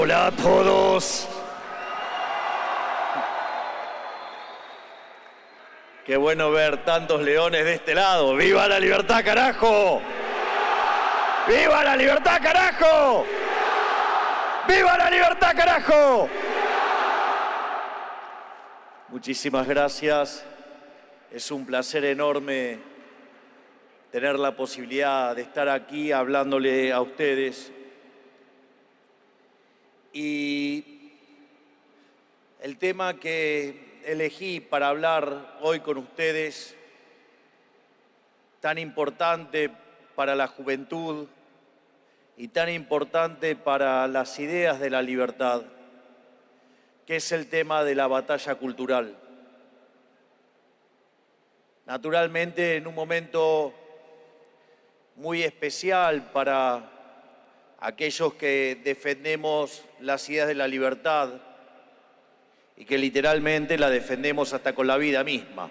Hola a todos. Qué bueno ver tantos leones de este lado. ¡Viva la libertad, carajo! ¡Viva la libertad, carajo! ¡Viva la libertad, carajo! Muchísimas gracias. Es un placer enorme tener la posibilidad de estar aquí hablándole a ustedes. Y el tema que elegí para hablar hoy con ustedes, tan importante para la juventud y tan importante para las ideas de la libertad, que es el tema de la batalla cultural. Naturalmente, en un momento muy especial para aquellos que defendemos las ideas de la libertad y que literalmente la defendemos hasta con la vida misma.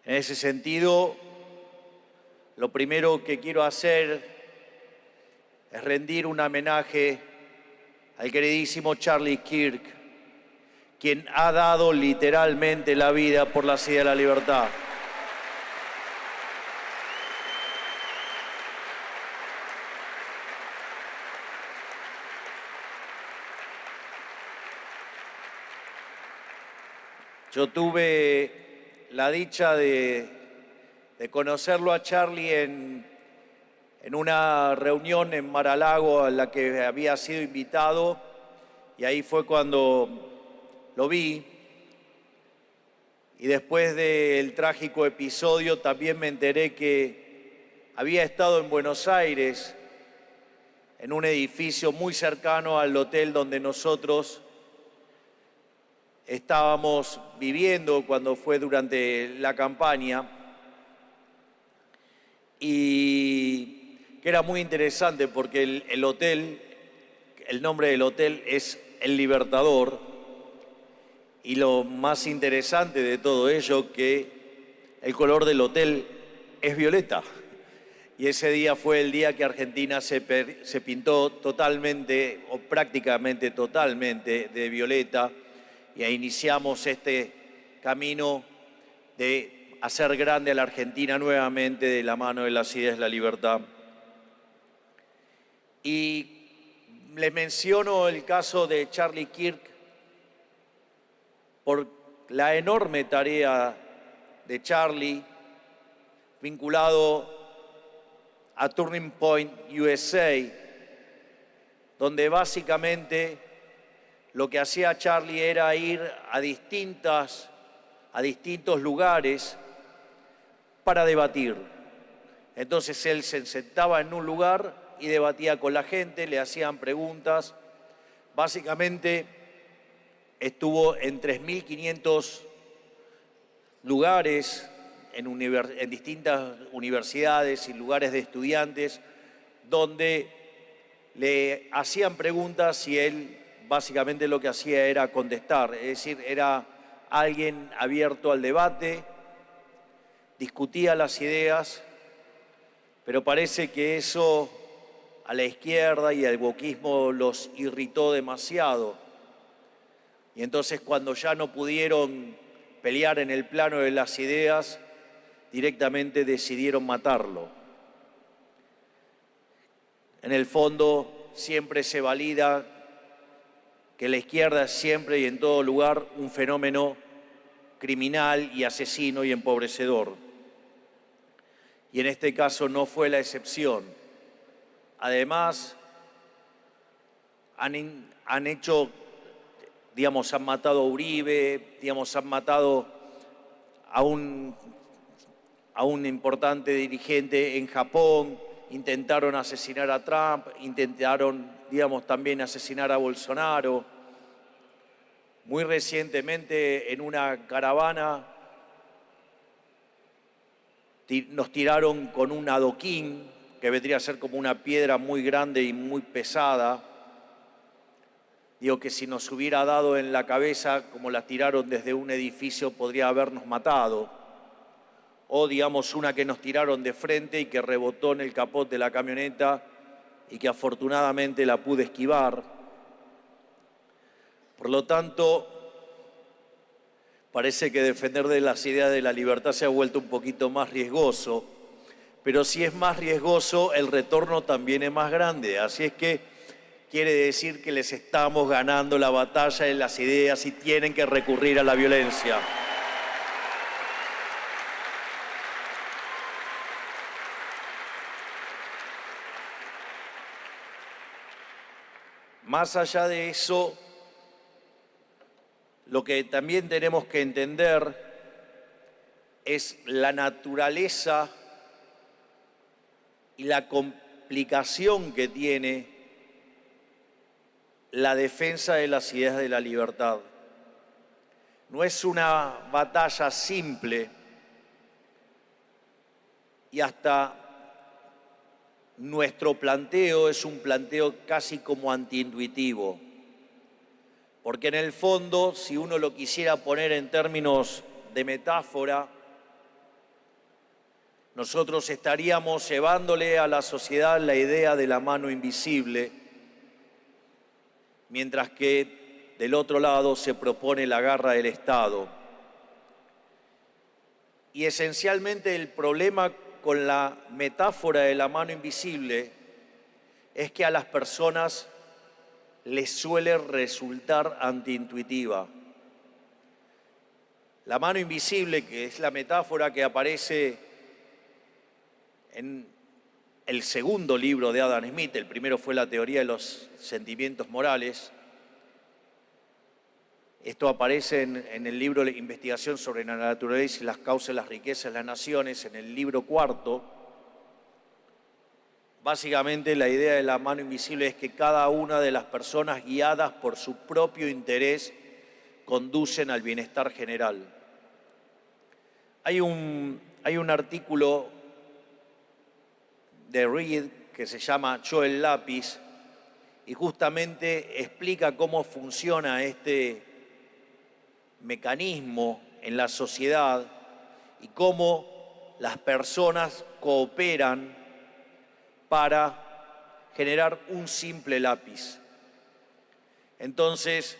En ese sentido, lo primero que quiero hacer es rendir un homenaje al queridísimo Charlie Kirk, quien ha dado literalmente la vida por las ideas de la libertad. Yo tuve la dicha de conocerlo a Charlie en una reunión en Mar-a-Lago a la que había sido invitado, y ahí fue cuando lo vi. Y después del trágico episodio también me enteré que había estado en Buenos Aires, en un edificio muy cercano al hotel donde nosotros estábamos viviendo cuando fue durante la campaña, y que era muy interesante porque el hotel, el nombre del hotel es El Libertador, y lo más interesante de todo ello que el color del hotel es violeta. Y ese día fue el día que Argentina se pintó totalmente o prácticamente totalmente de violeta, y ahí iniciamos este camino de hacer grande a la Argentina nuevamente de la mano de las ideas de la libertad. Y les menciono el caso de Charlie Kirk por la enorme tarea de Charlie vinculado a Turning Point USA, donde básicamente lo que hacía Charlie era ir a distintos lugares para debatir. Entonces él se sentaba en un lugar y debatía con la gente, le hacían preguntas. Básicamente estuvo en 3.500 lugares, en distintas universidades y lugares de estudiantes, donde le hacían preguntas y él básicamente lo que hacía era contestar. Es decir, era alguien abierto al debate, discutía las ideas, pero parece que eso a la izquierda y al wokismo los irritó demasiado. Y entonces, cuando ya no pudieron pelear en el plano de las ideas, directamente decidieron matarlo. En el fondo, siempre se valida que la izquierda es siempre y en todo lugar un fenómeno criminal y asesino y empobrecedor. Y en este caso no fue la excepción. Además, han hecho, digamos, han matado a Uribe, digamos, han matado a un importante dirigente en Japón, intentaron asesinar a Trump, intentaron, digamos, también asesinar a Bolsonaro. Muy recientemente, en una caravana, nos tiraron con un adoquín, que vendría a ser como una piedra muy grande y muy pesada. Digo que si nos hubiera dado en la cabeza, como la tiraron desde un edificio, podría habernos matado. O, digamos, una que nos tiraron de frente y que rebotó en el capot de la camioneta y que afortunadamente la pude esquivar. Por lo tanto, parece que defender de las ideas de la libertad se ha vuelto un poquito más riesgoso, pero si es más riesgoso, el retorno también es más grande. Así es que quiere decir que les estamos ganando la batalla en las ideas y tienen que recurrir a la violencia. Más allá de eso, lo que también tenemos que entender es la naturaleza y la complicación que tiene la defensa de las ideas de la libertad. No es una batalla simple y hasta nuestro planteo es un planteo casi como antiintuitivo, porque en el fondo, si uno lo quisiera poner en términos de metáfora, nosotros estaríamos llevándole a la sociedad la idea de la mano invisible, mientras que del otro lado se propone la garra del Estado. Y esencialmente el problema con la metáfora de la mano invisible es que a las personas les suele resultar antiintuitiva. La mano invisible, que es la metáfora que aparece en el segundo libro de Adam Smith, el primero fue la teoría de los sentimientos morales. Esto aparece en el libro de Investigación sobre la naturaleza y las causas de las riquezas de las naciones, en el libro cuarto. Básicamente la idea de la mano invisible es que cada una de las personas guiadas por su propio interés conducen al bienestar general. Hay un artículo de Reed que se llama Yo el lápiz y justamente explica cómo funciona este mecanismo en la sociedad y cómo las personas cooperan para generar un simple lápiz. Entonces,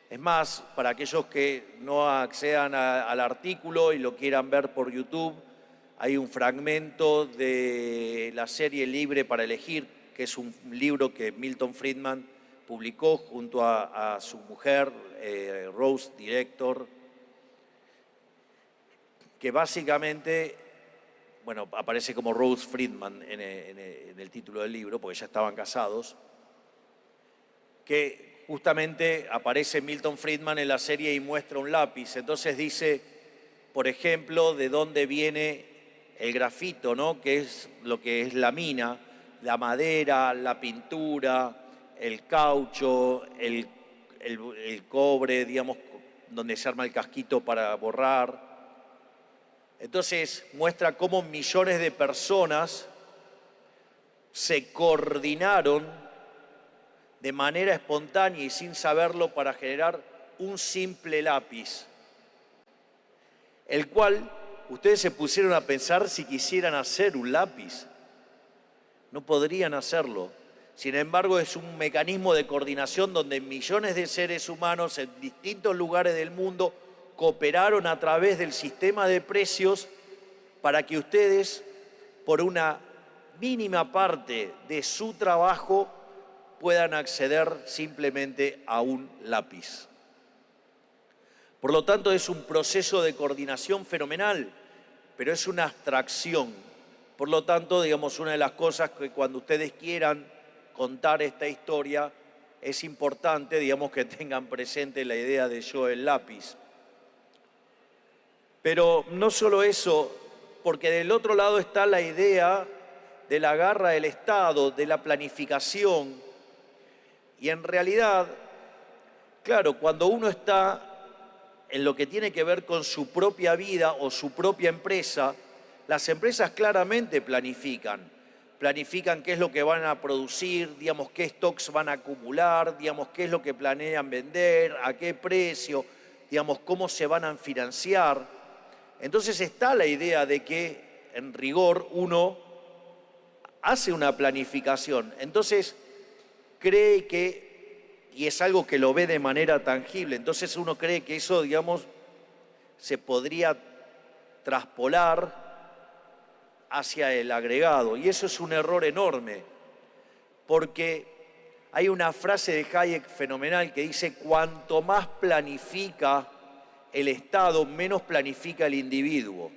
es más, para aquellos que no accedan al artículo y lo quieran ver por YouTube, hay un fragmento de la serie Libre para Elegir, que es un libro que Milton Friedman publicó junto a su mujer, Rose Director, que básicamente, bueno, aparece como Rose Friedman en el título del libro, porque ya estaban casados, que justamente aparece Milton Friedman en la serie y muestra un lápiz. Entonces dice, por ejemplo, de dónde viene el grafito, ¿no? Que es lo que es la mina, la madera, la pintura, el caucho, el cobre, digamos, donde se arma el casquito para borrar. Entonces muestra cómo millones de personas se coordinaron de manera espontánea y sin saberlo para generar un simple lápiz, el cual ustedes se pusieron a pensar si quisieran hacer un lápiz. No podrían hacerlo. Sin embargo, es un mecanismo de coordinación donde millones de seres humanos en distintos lugares del mundo cooperaron a través del sistema de precios para que ustedes, por una mínima parte de su trabajo, puedan acceder simplemente a un lápiz. Por lo tanto, es un proceso de coordinación fenomenal, pero es una abstracción. Por lo tanto, digamos, una de las cosas que cuando ustedes quieran contar esta historia, es importante, digamos, que tengan presente la idea de yo el lápiz. Pero no solo eso, porque del otro lado está la idea de la garra del Estado, de la planificación. Y en realidad, claro, cuando uno está en lo que tiene que ver con su propia vida o su propia empresa, las empresas claramente planifican qué es lo que van a producir, digamos, qué stocks van a acumular, digamos, qué es lo que planean vender, a qué precio, digamos, cómo se van a financiar. Entonces está la idea de que, en rigor, uno hace una planificación. Entonces cree que, y es algo que lo ve de manera tangible, entonces uno cree que eso, digamos, se podría traspolar hacia el agregado. Y eso es un error enorme, porque hay una frase de Hayek fenomenal que dice: cuanto más planifica el Estado, menos planifica el individuo.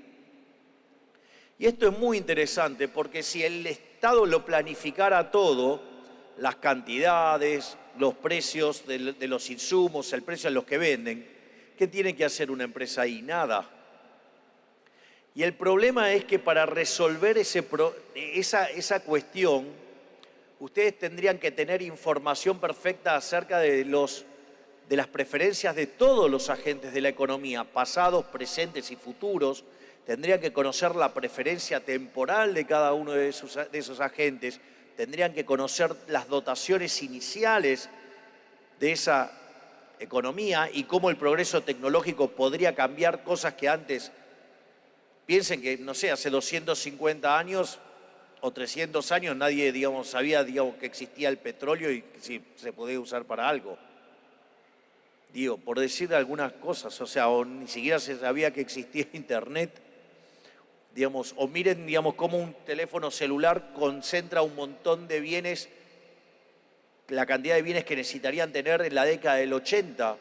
Y esto es muy interesante, porque si el Estado lo planificara todo, las cantidades, los precios de los insumos, el precio a los que venden, ¿qué tiene que hacer una empresa ahí? Nada. Y el problema es que para resolver esa cuestión, ustedes tendrían que tener información perfecta acerca de las preferencias de todos los agentes de la economía, pasados, presentes y futuros. Tendrían que conocer la preferencia temporal de cada uno de esos agentes, tendrían que conocer las dotaciones iniciales de esa economía y cómo el progreso tecnológico podría cambiar cosas que antes, piensen que, no sé, hace 250 años o 300 años nadie, digamos, sabía, digamos, que existía el petróleo y si se podía usar para algo. Digo, por decir algunas cosas, o sea, o ni siquiera se sabía que existía Internet. Digamos, o miren, digamos, cómo un teléfono celular concentra un montón de bienes, la cantidad de bienes que necesitarían tener en la década del 80,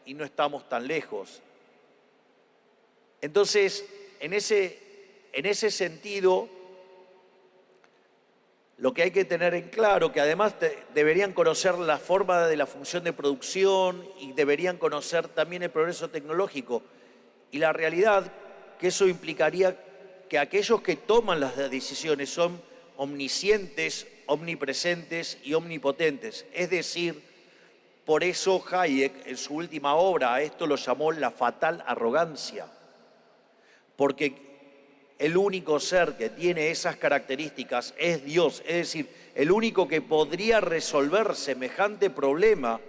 y no estamos tan lejos. Entonces, en ese sentido, lo que hay que tener en claro, que además deberían conocer la forma de la función de producción y deberían conocer también el progreso tecnológico. Y la realidad, que eso implicaría que aquellos que toman las decisiones son omniscientes, omnipresentes y omnipotentes. Es decir, por eso Hayek en su última obra a esto lo llamó la fatal arrogancia. Porque el único ser que tiene esas características es Dios. Es decir, el único que podría resolver semejante problema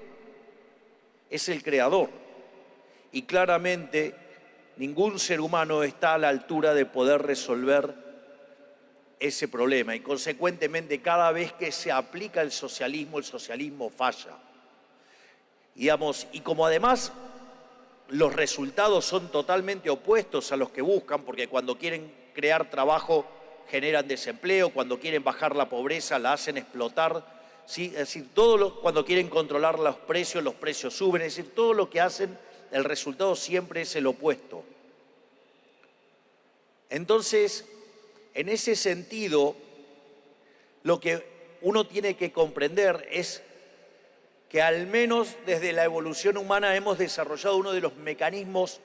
es el Creador. Y claramente ningún ser humano está a la altura de poder resolver ese problema. Y consecuentemente, cada vez que se aplica el socialismo falla. Digamos, y como además los resultados son totalmente opuestos a los que buscan, porque cuando quieren crear trabajo generan desempleo, cuando quieren bajar la pobreza la hacen explotar, ¿sí? Es decir, cuando quieren controlar los precios suben, es decir, todo lo que hacen, el resultado siempre es el opuesto. Entonces, en ese sentido, lo que uno tiene que comprender es que al menos desde la evolución humana hemos desarrollado uno de los mecanismos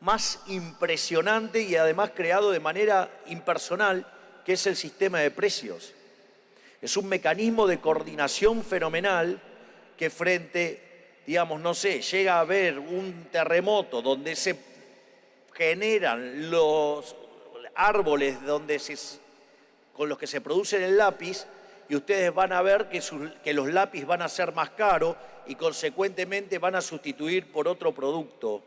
más impresionantes y además creado de manera impersonal, que es el sistema de precios. Es un mecanismo de coordinación fenomenal que frente, digamos, no sé, llega a haber un terremoto donde se generan los árboles con los que se produce el lápiz, y ustedes van a ver que los lápices van a ser más caros y consecuentemente van a sustituir por otro producto.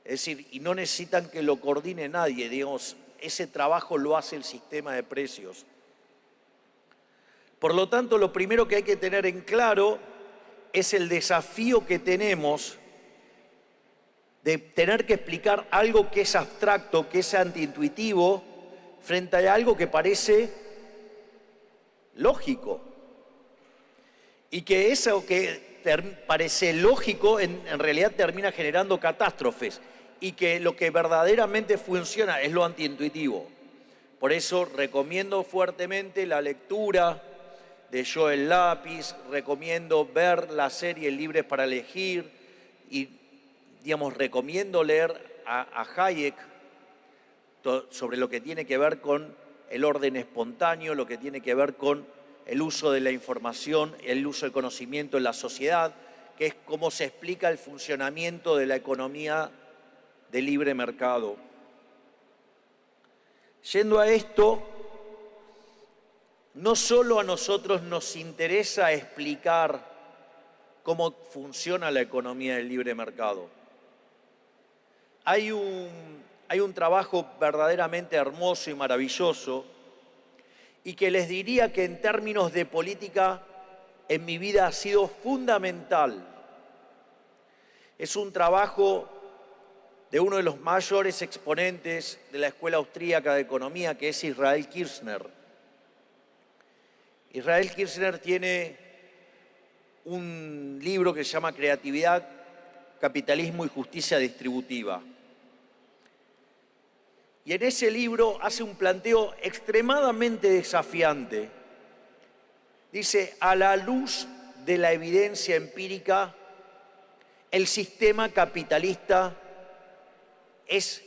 Es decir, y no necesitan que lo coordine nadie, digamos, ese trabajo lo hace el sistema de precios. Por lo tanto, lo primero que hay que tener en claro es el desafío que tenemos de tener que explicar algo que es abstracto, que es antiintuitivo, frente a algo que parece lógico. Y que eso que parece lógico en realidad termina generando catástrofes. Y que lo que verdaderamente funciona es lo antiintuitivo. Por eso recomiendo fuertemente la lectura de Joel Lapis, recomiendo ver la serie Libres para Elegir y, digamos, recomiendo leer a Hayek sobre lo que tiene que ver con el orden espontáneo, lo que tiene que ver con el uso de la información, el uso del conocimiento en la sociedad, que es cómo se explica el funcionamiento de la economía de libre mercado. Yendo a esto, no solo a nosotros nos interesa explicar cómo funciona la economía del libre mercado. Hay hay un trabajo verdaderamente hermoso y maravilloso y que les diría que en términos de política en mi vida ha sido fundamental. Es un trabajo de uno de los mayores exponentes de la Escuela Austríaca de Economía, que es Israel Kirzner. Israel Kirzner tiene un libro que se llama Creatividad, Capitalismo y Justicia Distributiva. Y en ese libro hace un planteo extremadamente desafiante. Dice, a la luz de la evidencia empírica, el sistema capitalista es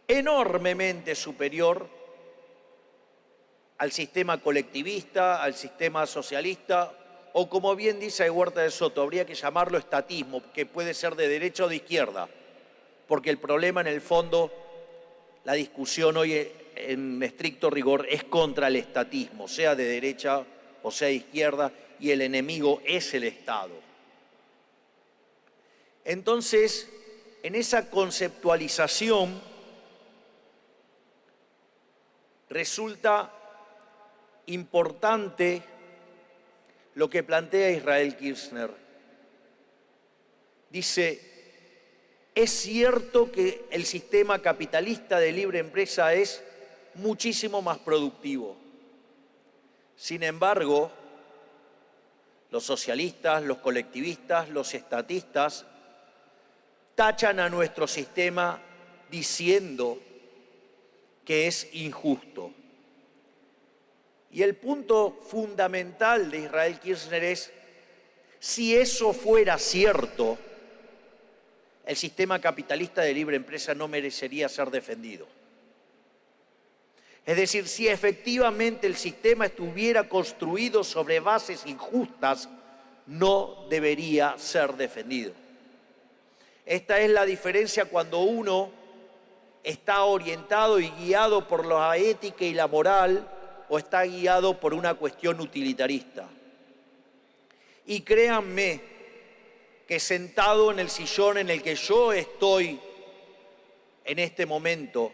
enormemente superior al sistema colectivista, al sistema socialista, o como bien dice Huerta de Soto, habría que llamarlo estatismo, que puede ser de derecha o de izquierda, porque el problema en el fondo, la discusión hoy en estricto rigor es contra el estatismo, sea de derecha o sea de izquierda, y el enemigo es el Estado. Entonces, en esa conceptualización resulta importante lo que plantea Israel Kirzner. Dice, es cierto que el sistema capitalista de libre empresa es muchísimo más productivo. Sin embargo, los socialistas, los colectivistas, los estatistas tachan a nuestro sistema diciendo que es injusto. Y el punto fundamental de Israel Kirzner es, si eso fuera cierto, el sistema capitalista de libre empresa no merecería ser defendido. Es decir, si efectivamente el sistema estuviera construido sobre bases injustas, no debería ser defendido. Esta es la diferencia cuando uno está orientado y guiado por la ética y la moral o está guiado por una cuestión utilitarista. Y créanme que sentado en el sillón en el que yo estoy en este momento,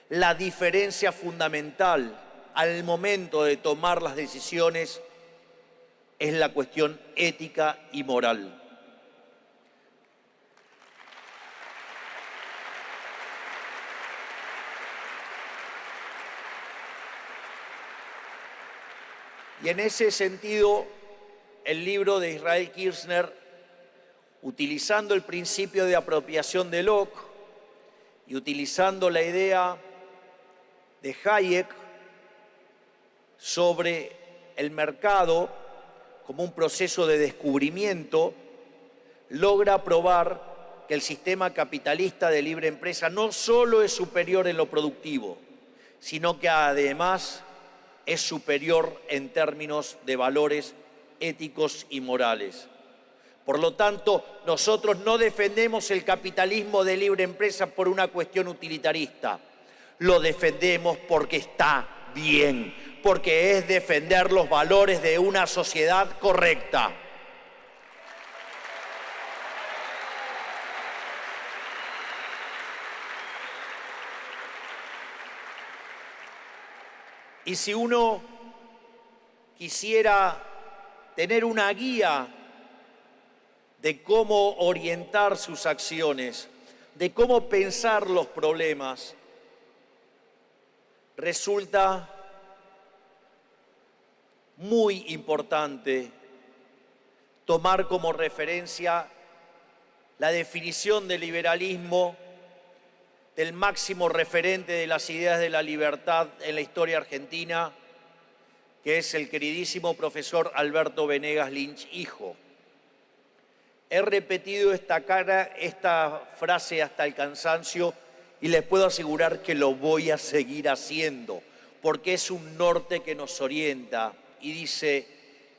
la diferencia fundamental al momento de tomar las decisiones es la cuestión ética y moral. Y en ese sentido, el libro de Israel Kirzner, utilizando el principio de apropiación de Locke y utilizando la idea de Hayek sobre el mercado como un proceso de descubrimiento, logra probar que el sistema capitalista de libre empresa no solo es superior en lo productivo, sino que además es superior en términos de valores éticos y morales. Por lo tanto, nosotros no defendemos el capitalismo de libre empresa por una cuestión utilitarista. Lo defendemos porque está bien, porque es defender los valores de una sociedad correcta. Y si uno quisiera tener una guía de cómo orientar sus acciones, de cómo pensar los problemas, resulta muy importante tomar como referencia la definición del liberalismo del máximo referente de las ideas de la libertad en la historia argentina, que es el queridísimo profesor Alberto Venegas Lynch, hijo. He repetido esta frase hasta el cansancio y les puedo asegurar que lo voy a seguir haciendo, porque es un norte que nos orienta y dice,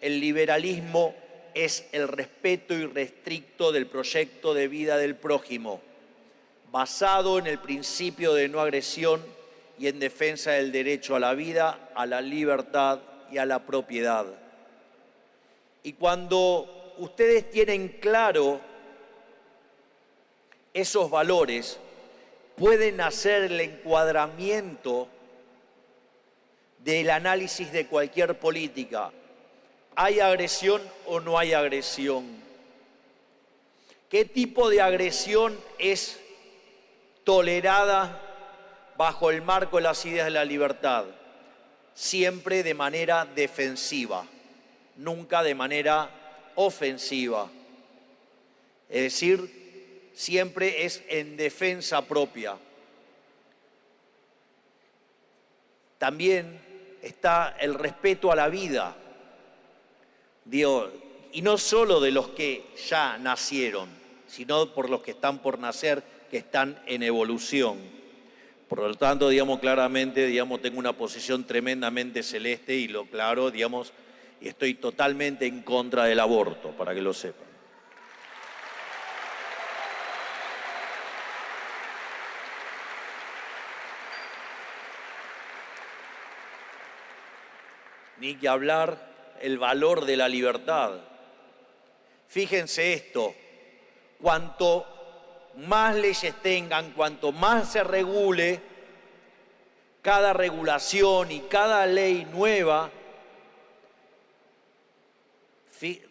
el liberalismo es el respeto irrestricto del proyecto de vida del prójimo, basado en el principio de no agresión y en defensa del derecho a la vida, a la libertad y a la propiedad. Y cuando ustedes tienen claro esos valores, pueden hacer el encuadramiento del análisis de cualquier política. ¿Hay agresión o no hay agresión? ¿Qué tipo de agresión es tolerada bajo el marco de las ideas de la libertad? Siempre de manera defensiva, nunca de manera ofensiva. Es decir, siempre es en defensa propia. También está el respeto a la vida, y no solo de los que ya nacieron, sino por los que están por nacer, que están en evolución. Por lo tanto, claramente, tengo una posición tremendamente celeste y lo claro, y estoy totalmente en contra del aborto, para que lo sepan. Ni que hablar el valor de la libertad. Fíjense esto, cuanto más leyes tengan, cuanto más se regule, cada regulación y cada ley nueva,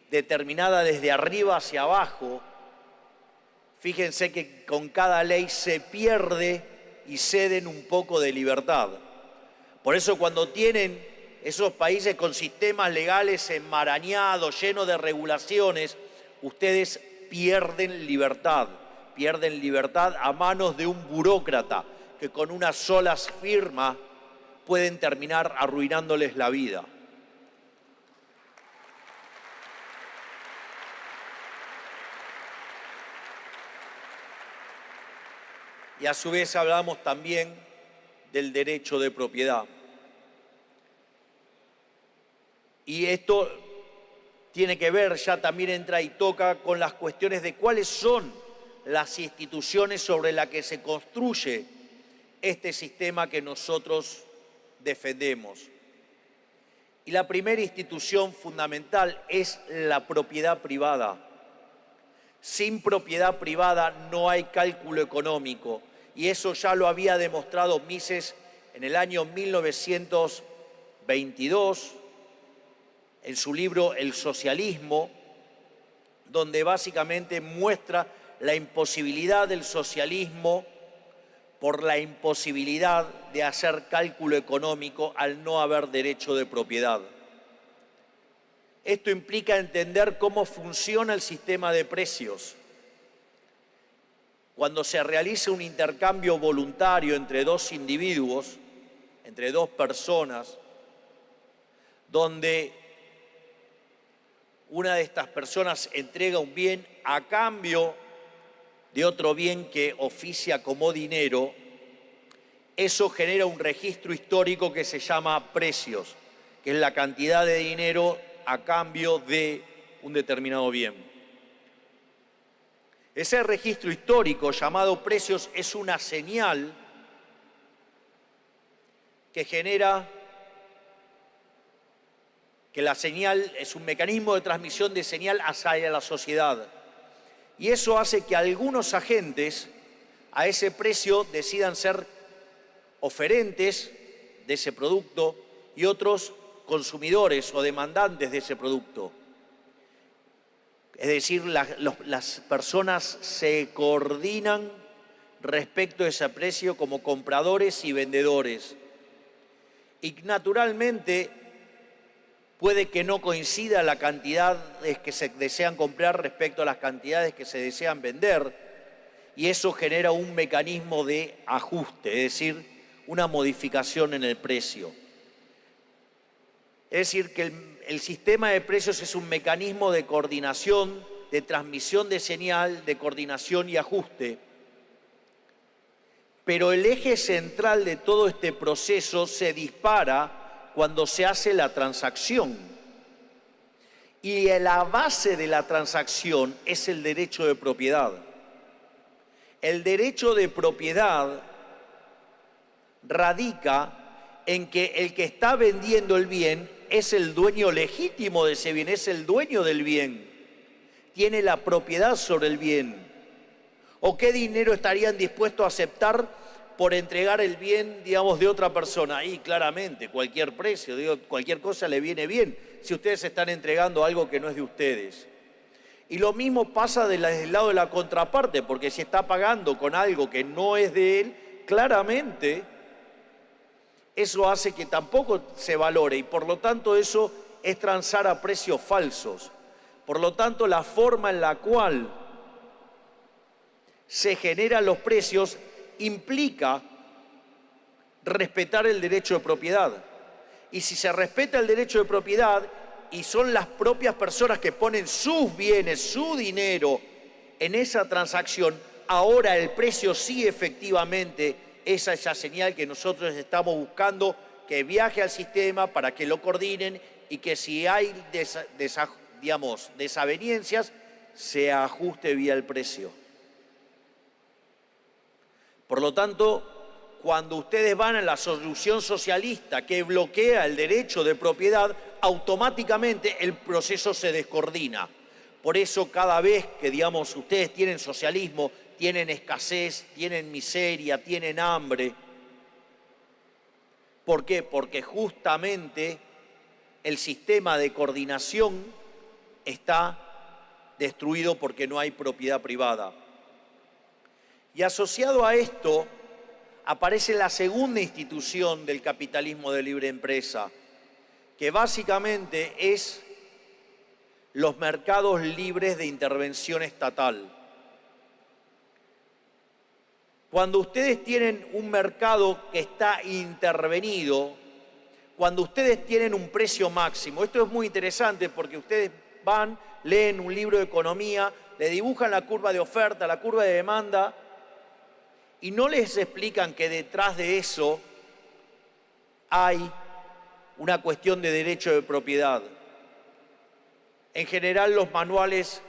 determinada desde arriba hacia abajo, fíjense que con cada ley se pierde y ceden un poco de libertad. Por eso cuando tienen esos países con sistemas legales enmarañados, llenos de regulaciones, ustedes pierden libertad a manos de un burócrata que con una sola firma pueden terminar arruinándoles la vida. Y a su vez hablamos también del derecho de propiedad. Y esto tiene que ver, ya también entra y toca con las cuestiones de cuáles son las instituciones sobre las que se construye este sistema que nosotros defendemos. Y la primera institución fundamental es la propiedad privada. Sin propiedad privada no hay cálculo económico, y eso ya lo había demostrado Mises en el año 1922, en su libro El socialismo, donde básicamente muestra la imposibilidad del socialismo por la imposibilidad de hacer cálculo económico al no haber derecho de propiedad. Esto implica entender cómo funciona el sistema de precios. Cuando se realiza un intercambio voluntario entre dos individuos, entre dos personas, donde una de estas personas entrega un bien a cambio de otro bien que oficia como dinero, eso genera un registro histórico que se llama precios, que es la cantidad de dinero a cambio de un determinado bien. Ese registro histórico llamado precios es una señal que genera que la señal es un mecanismo de transmisión de señal hacia la sociedad. Y eso hace que algunos agentes a ese precio decidan ser oferentes de ese producto y otros consumidores o demandantes de ese producto. Es decir, las personas se coordinan respecto a ese precio como compradores y vendedores. Y naturalmente puede que no coincida la cantidad que se desean comprar respecto a las cantidades que se desean vender, y eso genera un mecanismo de ajuste, es decir, una modificación en el precio. Es decir, que el sistema de precios es un mecanismo de coordinación, de transmisión de señal, de coordinación y ajuste. Pero el eje central de todo este proceso se dispara cuando se hace la transacción. Y la base de la transacción es el derecho de propiedad. El derecho de propiedad radica en que el que está vendiendo el bien es el dueño legítimo de ese bien, es el dueño del bien. Tiene la propiedad sobre el bien. ¿O qué dinero estarían dispuestos a aceptar por entregar el bien, digamos, de otra persona? Y claramente, cualquier precio, digo, cualquier cosa le viene bien si ustedes están entregando algo que no es de ustedes. Y lo mismo pasa del lado de la contraparte, porque si está pagando con algo que no es de él, claramente eso hace que tampoco se valore y por lo tanto eso es transar a precios falsos. Por lo tanto, la forma en la cual se generan los precios implica respetar el derecho de propiedad. Y si se respeta el derecho de propiedad y son las propias personas que ponen sus bienes, su dinero en esa transacción, ahora el precio sí efectivamente es esa señal que nosotros estamos buscando que viaje al sistema para que lo coordinen y que si hay desavenencias se ajuste vía el precio. Por lo tanto, cuando ustedes van a la solución socialista que bloquea el derecho de propiedad, automáticamente el proceso se descoordina. Por eso cada vez que, digamos, ustedes tienen socialismo, tienen escasez, tienen miseria, tienen hambre. ¿Por qué? Porque justamente el sistema de coordinación está destruido porque no hay propiedad privada. Y asociado a esto aparece la segunda institución del capitalismo de libre empresa, que básicamente es los mercados libres de intervención estatal. Cuando ustedes tienen un mercado que está intervenido, cuando ustedes tienen un precio máximo, esto es muy interesante porque ustedes van, leen un libro de economía, le dibujan la curva de oferta, la curva de demanda, y no les explican que detrás de eso hay una cuestión de derecho de propiedad. En general, los manuales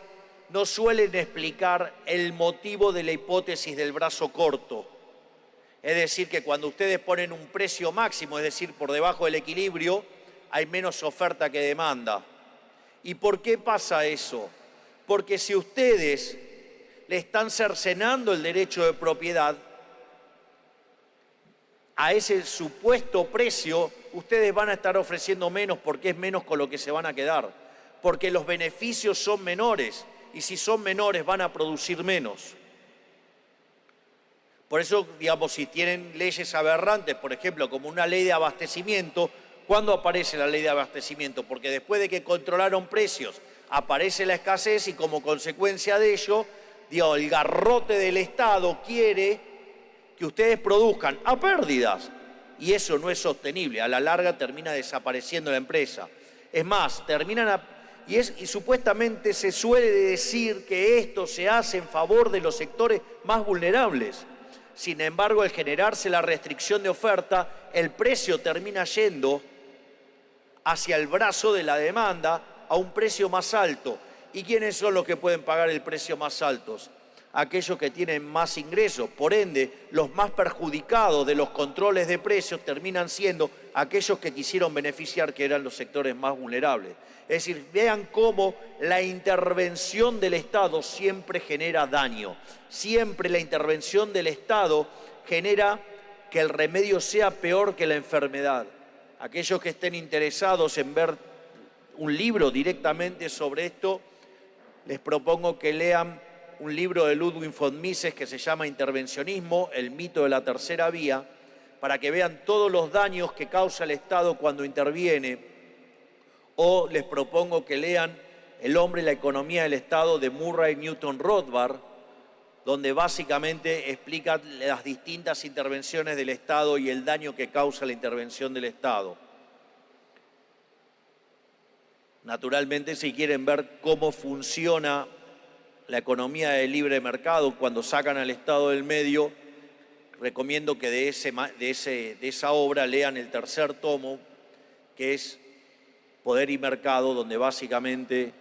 no suelen explicar el motivo de la hipótesis del brazo corto. Es decir, que cuando ustedes ponen un precio máximo, es decir, por debajo del equilibrio, hay menos oferta que demanda. ¿Y por qué pasa eso? Porque si ustedes le están cercenando el derecho de propiedad, a ese supuesto precio, ustedes van a estar ofreciendo menos porque es menos con lo que se van a quedar. Porque los beneficios son menores y si son menores van a producir menos. Por eso, digamos, si tienen leyes aberrantes, por ejemplo, como una ley de abastecimiento, ¿cuándo aparece la ley de abastecimiento? Porque después de que controlaron precios, aparece la escasez y como consecuencia de ello, digamos, el garrote del Estado quiere que ustedes produzcan a pérdidas y eso no es sostenible. A la larga termina desapareciendo la empresa. Es más, y supuestamente se suele decir que esto se hace en favor de los sectores más vulnerables. Sin embargo, al generarse la restricción de oferta, el precio termina yendo hacia el brazo de la demanda a un precio más alto. ¿Y quiénes son los que pueden pagar el precio más alto? Aquellos que tienen más ingresos. Por ende, los más perjudicados de los controles de precios terminan siendo aquellos que quisieron beneficiar, que eran los sectores más vulnerables. Es decir, vean cómo la intervención del Estado siempre genera daño. Siempre la intervención del Estado genera que el remedio sea peor que la enfermedad. Aquellos que estén interesados en ver un libro directamente sobre esto, les propongo que lean un libro de Ludwig von Mises que se llama Intervencionismo, el mito de la tercera vía, para que vean todos los daños que causa el Estado cuando interviene. O les propongo que lean El hombre y la economía del Estado de Murray Newton Rothbard, donde básicamente explica las distintas intervenciones del Estado y el daño que causa la intervención del Estado. Naturalmente, si quieren ver cómo funciona la economía del libre mercado cuando sacan al Estado del medio, recomiendo que de esa obra lean el tercer tomo, que es Poder y Mercado, donde básicamente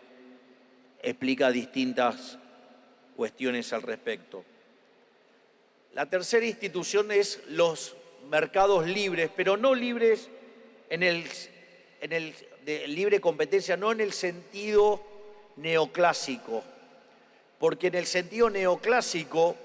explica distintas cuestiones al respecto. La tercera institución es los mercados libres, pero no libres de libre competencia, no en el sentido neoclásico, porque en el sentido neoclásico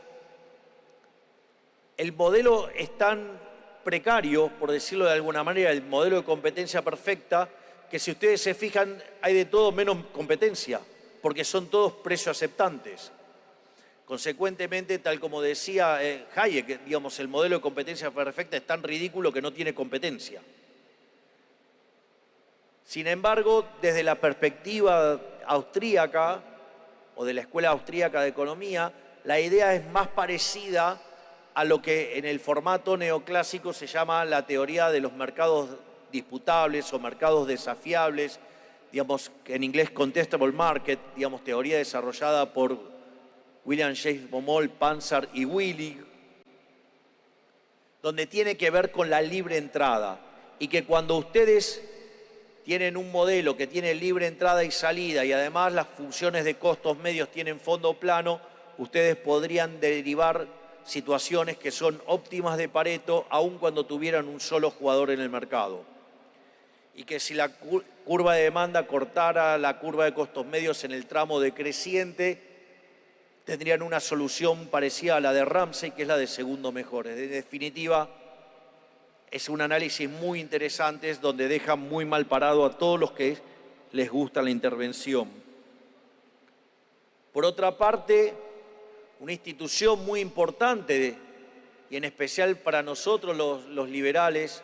el modelo es tan precario, por decirlo de alguna manera, el modelo de competencia perfecta, que si ustedes se fijan hay de todo menos competencia, porque son todos precios aceptantes. Consecuentemente, tal como decía Hayek, digamos, el modelo de competencia perfecta es tan ridículo que no tiene competencia. Sin embargo, desde la perspectiva austríaca o de la Escuela Austríaca de Economía, la idea es más parecida a lo que en el formato neoclásico se llama la teoría de los mercados disputables o mercados desafiables, digamos, en inglés contestable market, digamos, teoría desarrollada por William James Baumol, Panzer y Willig, donde tiene que ver con la libre entrada y que cuando ustedes tienen un modelo que tiene libre entrada y salida y además las funciones de costos medios tienen fondo plano, ustedes podrían derivar situaciones que son óptimas de Pareto aun cuando tuvieran un solo jugador en el mercado. Y que si la curva de demanda cortara la curva de costos medios en el tramo decreciente, tendrían una solución parecida a la de Ramsey, que es la de segundo mejor. En definitiva, es un análisis muy interesante donde deja muy mal parado a todos los que les gusta la intervención. Por otra parte, una institución muy importante, y en especial para nosotros los liberales,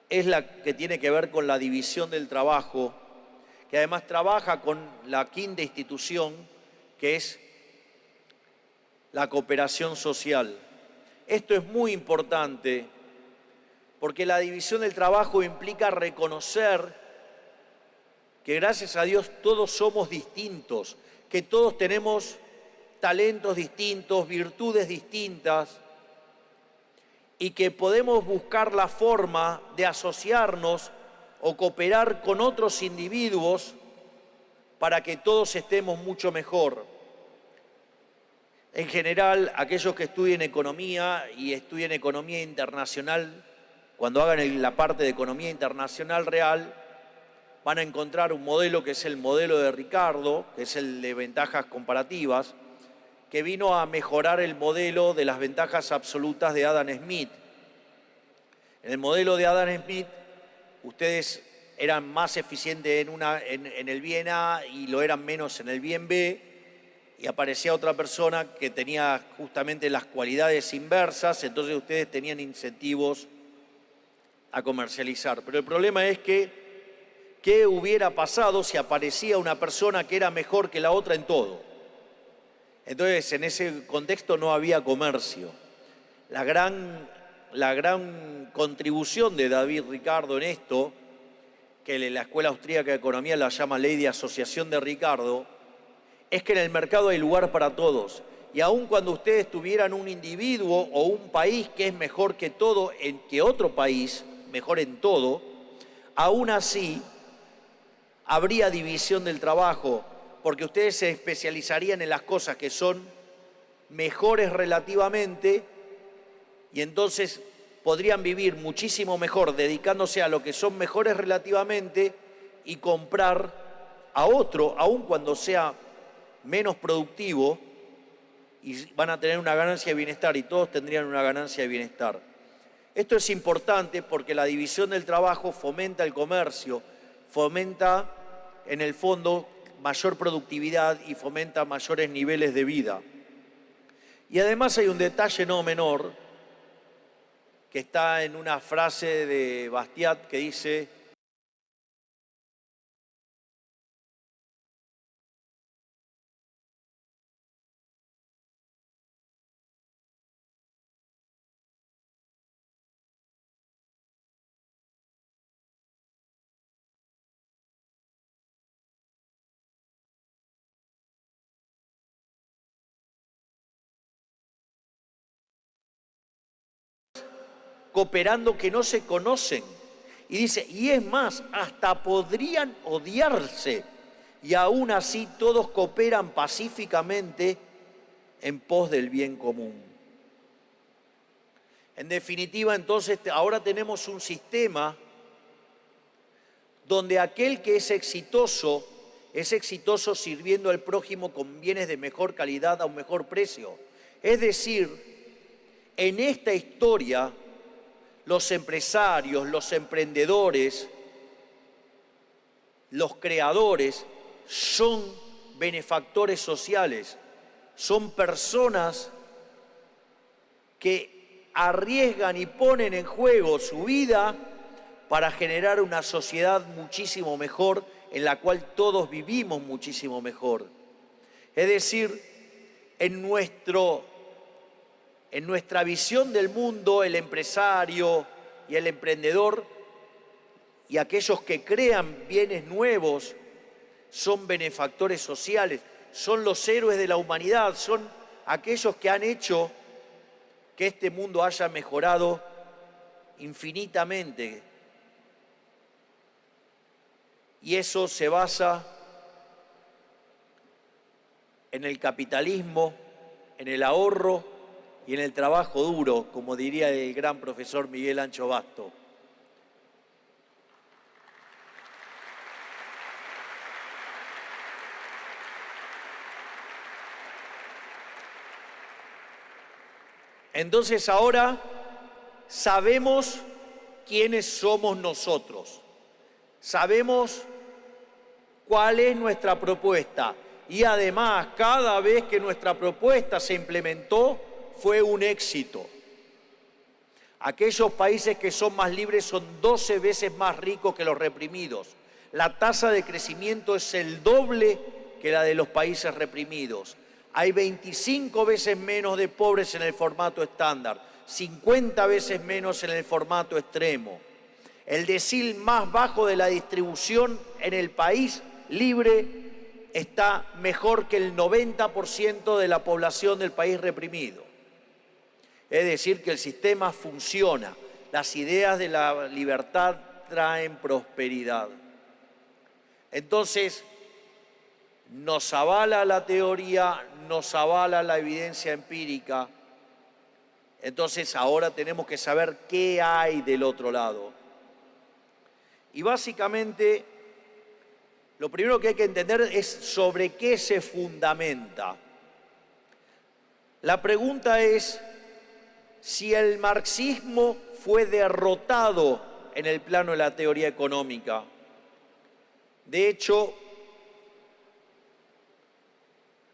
es la que tiene que ver con la división del trabajo, que además trabaja con la quinta institución, que es la cooperación social. Esto es muy importante porque la división del trabajo implica reconocer que gracias a Dios todos somos distintos, que todos tenemos talentos distintos, virtudes distintas y que podemos buscar la forma de asociarnos o cooperar con otros individuos para que todos estemos mucho mejor. En general, aquellos que estudien economía y estudien economía internacional, cuando hagan la parte de economía internacional real, van a encontrar un modelo que es el modelo de Ricardo, que es el de ventajas comparativas, que vino a mejorar el modelo de las ventajas absolutas de Adam Smith. En el modelo de Adam Smith, ustedes eran más eficientes en el bien A y lo eran menos en el bien B, y aparecía otra persona que tenía justamente las cualidades inversas, entonces ustedes tenían incentivos a comercializar. Pero el problema es que, ¿qué hubiera pasado si aparecía una persona que era mejor que la otra en todo? Entonces, en ese contexto no había comercio. La gran contribución de David Ricardo en esto, que la Escuela Austríaca de Economía la llama ley de asociación de Ricardo, es que en el mercado hay lugar para todos. Y aun cuando ustedes tuvieran un individuo o un país que es mejor que todo, que otro país, mejor en todo, aún así habría división del trabajo, porque ustedes se especializarían en las cosas que son mejores relativamente y entonces podrían vivir muchísimo mejor dedicándose a lo que son mejores relativamente y comprar a otro, aun cuando sea menos productivo, y van a tener una ganancia de bienestar y todos tendrían una ganancia de bienestar. Esto es importante porque la división del trabajo fomenta el comercio, fomenta en el fondo mayor productividad y fomenta mayores niveles de vida. Y además hay un detalle no menor que está en una frase de Bastiat que dice: cooperando que no se conocen. Y dice, y es más, hasta podrían odiarse, y aún así todos cooperan pacíficamente en pos del bien común. En definitiva, entonces, ahora tenemos un sistema donde aquel que es exitoso es exitoso sirviendo al prójimo con bienes de mejor calidad a un mejor precio. Es decir, en esta historia, los empresarios, los emprendedores, los creadores son benefactores sociales, son personas que arriesgan y ponen en juego su vida para generar una sociedad muchísimo mejor, en la cual todos vivimos muchísimo mejor. Es decir, en nuestra visión del mundo, el empresario y el emprendedor y aquellos que crean bienes nuevos son benefactores sociales, son los héroes de la humanidad, son aquellos que han hecho que este mundo haya mejorado infinitamente. Y eso se basa en el capitalismo, en el ahorro y en el trabajo duro, como diría el gran profesor Miguel Ancho Basto. Entonces ahora sabemos quiénes somos nosotros, sabemos cuál es nuestra propuesta y además cada vez que nuestra propuesta se implementó fue un éxito. Aquellos países que son más libres son 12 veces más ricos que los reprimidos. La tasa de crecimiento es el doble que la de los países reprimidos. Hay 25 veces menos de pobres en el formato estándar, 50 veces menos en el formato extremo. El decil más bajo de la distribución en el país libre está mejor que el 90% de la población del país reprimido. Es decir, que el sistema funciona. Las ideas de la libertad traen prosperidad. Entonces, nos avala la teoría, nos avala la evidencia empírica. Entonces, ahora tenemos que saber qué hay del otro lado. Y básicamente, lo primero que hay que entender es sobre qué se fundamenta. La pregunta es si el marxismo fue derrotado en el plano de la teoría económica. De hecho,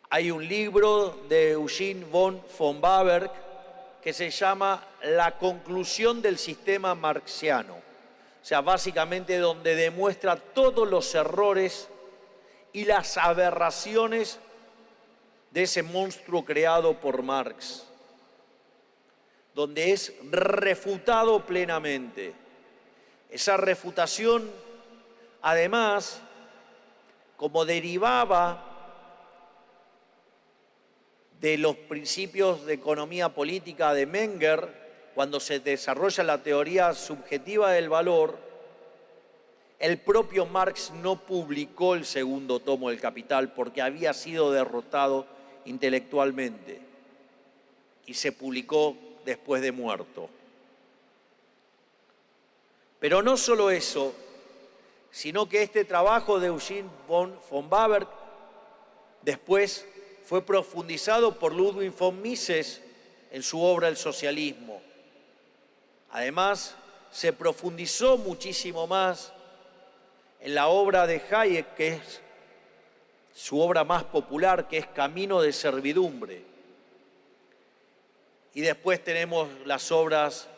hay un libro de Eugene von Bawerk que se llama La conclusión del sistema marxiano. O sea, básicamente donde demuestra todos los errores y las aberraciones de ese monstruo creado por Marx, donde es refutado plenamente. Esa refutación, además, como derivaba de los principios de economía política de Menger, cuando se desarrolla la teoría subjetiva del valor, el propio Marx no publicó el segundo tomo del Capital porque había sido derrotado intelectualmente y se publicó después de muerto. Pero no solo eso, sino que este trabajo de Eugene von Bawerk después fue profundizado por Ludwig von Mises en su obra El socialismo. Además, se profundizó muchísimo más en la obra de Hayek, que es su obra más popular, que es Camino de servidumbre. Y después tenemos las obras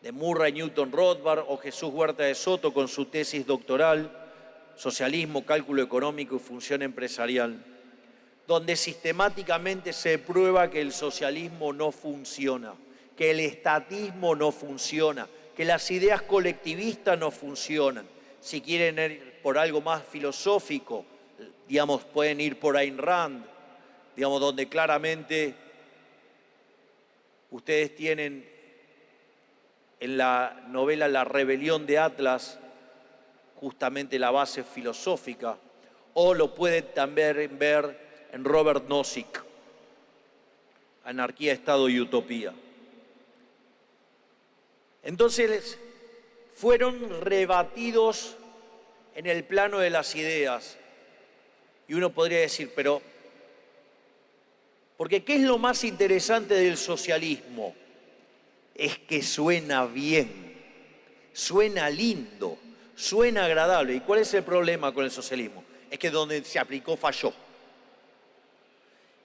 de Murray Newton Rothbard o Jesús Huerta de Soto con su tesis doctoral, Socialismo, Cálculo Económico y Función Empresarial, donde sistemáticamente se prueba que el socialismo no funciona, que el estatismo no funciona, que las ideas colectivistas no funcionan. Si quieren ir por algo más filosófico, digamos, pueden ir por Ayn Rand, digamos, donde claramente ustedes tienen en la novela La rebelión de Atlas justamente la base filosófica, o lo pueden también ver en Robert Nozick, Anarquía, Estado y Utopía. Entonces, fueron rebatidos en el plano de las ideas. Y uno podría decir, pero, porque ¿qué es lo más interesante del socialismo? Es que suena bien, suena lindo, suena agradable. ¿Y cuál es el problema con el socialismo? Es que donde se aplicó falló.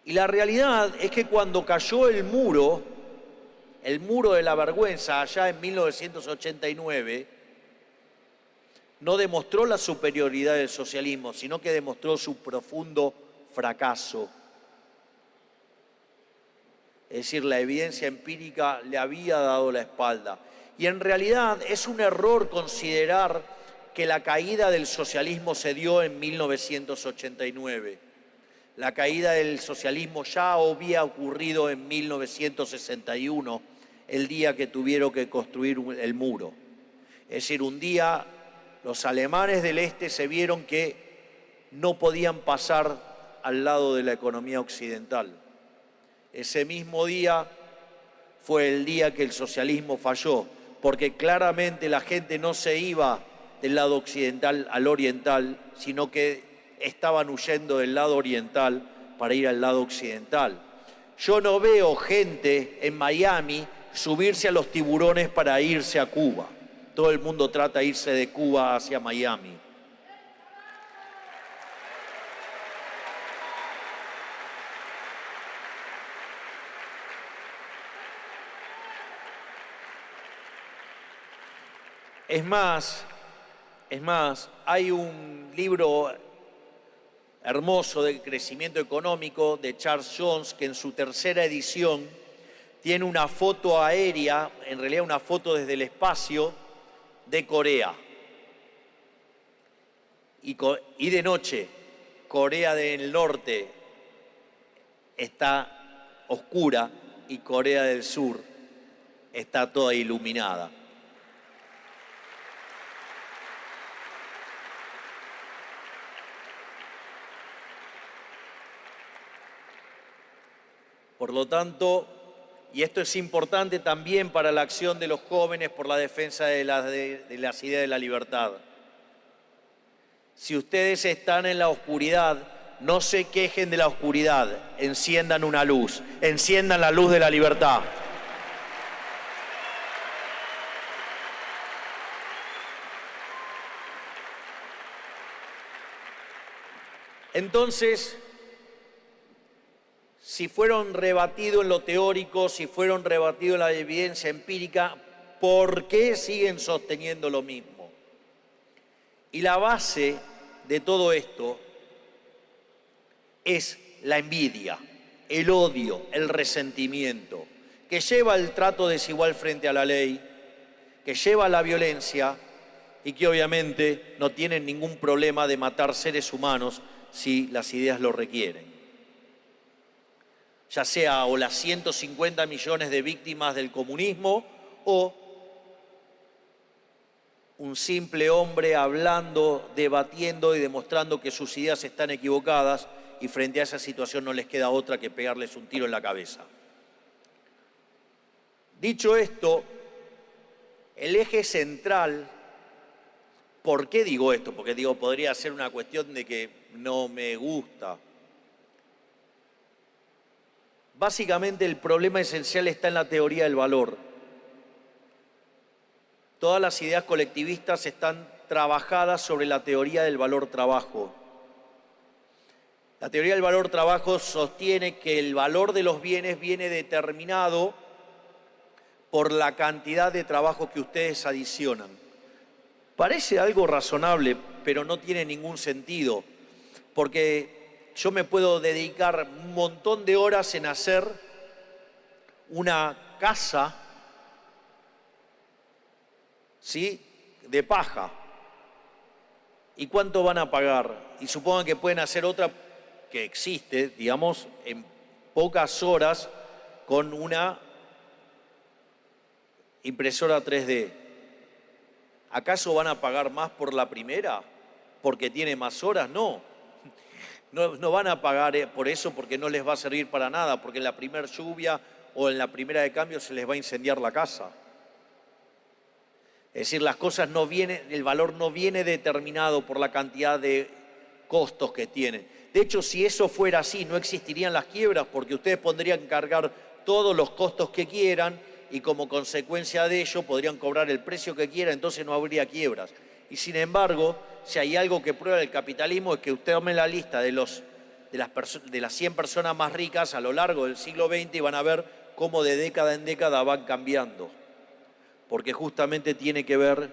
Y la realidad es que cuando cayó el muro de la vergüenza allá en 1989, no demostró la superioridad del socialismo, sino que demostró su profundo fracaso. Es decir, la evidencia empírica le había dado la espalda. Y en realidad es un error considerar que la caída del socialismo se dio en 1989. La caída del socialismo ya había ocurrido en 1961, el día que tuvieron que construir el muro. Es decir, un día los alemanes del este se vieron que no podían pasar al lado de la economía occidental. Ese mismo día fue el día que el socialismo falló, porque claramente la gente no se iba del lado occidental al oriental, sino que estaban huyendo del lado oriental para ir al lado occidental. Yo no veo gente en Miami subirse a los tiburones para irse a Cuba. Todo el mundo trata de irse de Cuba hacia Miami. Es más, hay un libro hermoso de crecimiento económico de Charles Jones que en su tercera edición tiene una foto aérea, en realidad una foto desde el espacio de Corea. Y de noche, Corea del Norte está oscura y Corea del Sur está toda iluminada. Por lo tanto, y esto es importante también para la acción de los jóvenes por la defensa de las ideas de la libertad. Si ustedes están en la oscuridad, no se quejen de la oscuridad, enciendan una luz, enciendan la luz de la libertad. Entonces, si fueron rebatidos en lo teórico, si fueron rebatidos en la evidencia empírica, ¿por qué siguen sosteniendo lo mismo? Y la base de todo esto es la envidia, el odio, el resentimiento, que lleva al trato desigual frente a la ley, que lleva a la violencia y que obviamente no tienen ningún problema de matar seres humanos si las ideas lo requieren. Ya sea o las 150 millones de víctimas del comunismo o un simple hombre hablando, debatiendo y demostrando que sus ideas están equivocadas y frente a esa situación no les queda otra que pegarles un tiro en la cabeza. Dicho esto, el eje central, ¿por qué digo esto? Porque digo, podría ser una cuestión de que no me gusta. Básicamente el problema esencial está en la teoría del valor. Todas las ideas colectivistas están trabajadas sobre la teoría del valor trabajo. La teoría del valor trabajo sostiene que el valor de los bienes viene determinado por la cantidad de trabajo que ustedes adicionan. Parece algo razonable, pero no tiene ningún sentido, porque yo me puedo dedicar un montón de horas en hacer una casa, ¿sí?, de paja. ¿Y cuánto van a pagar? Y supongan que pueden hacer otra que existe, digamos, en pocas horas con una impresora 3D. ¿Acaso van a pagar más por la primera? ¿Porque tiene más horas? No. No van a pagar por eso porque no les va a servir para nada, porque en la primera lluvia o en la primera de cambio se les va a incendiar la casa. Es decir, las cosas no vienen, el valor no viene determinado por la cantidad de costos que tienen, De hecho, si eso fuera así, no existirían las quiebras, porque ustedes podrían cargar todos los costos que quieran y como consecuencia de ello podrían cobrar el precio que quieran, entonces no habría quiebras. Y sin embargo, si hay algo que prueba el capitalismo es que usted tome la lista de las 100 personas más ricas a lo largo del siglo XX y van a ver cómo de década en década van cambiando. Porque justamente tiene que ver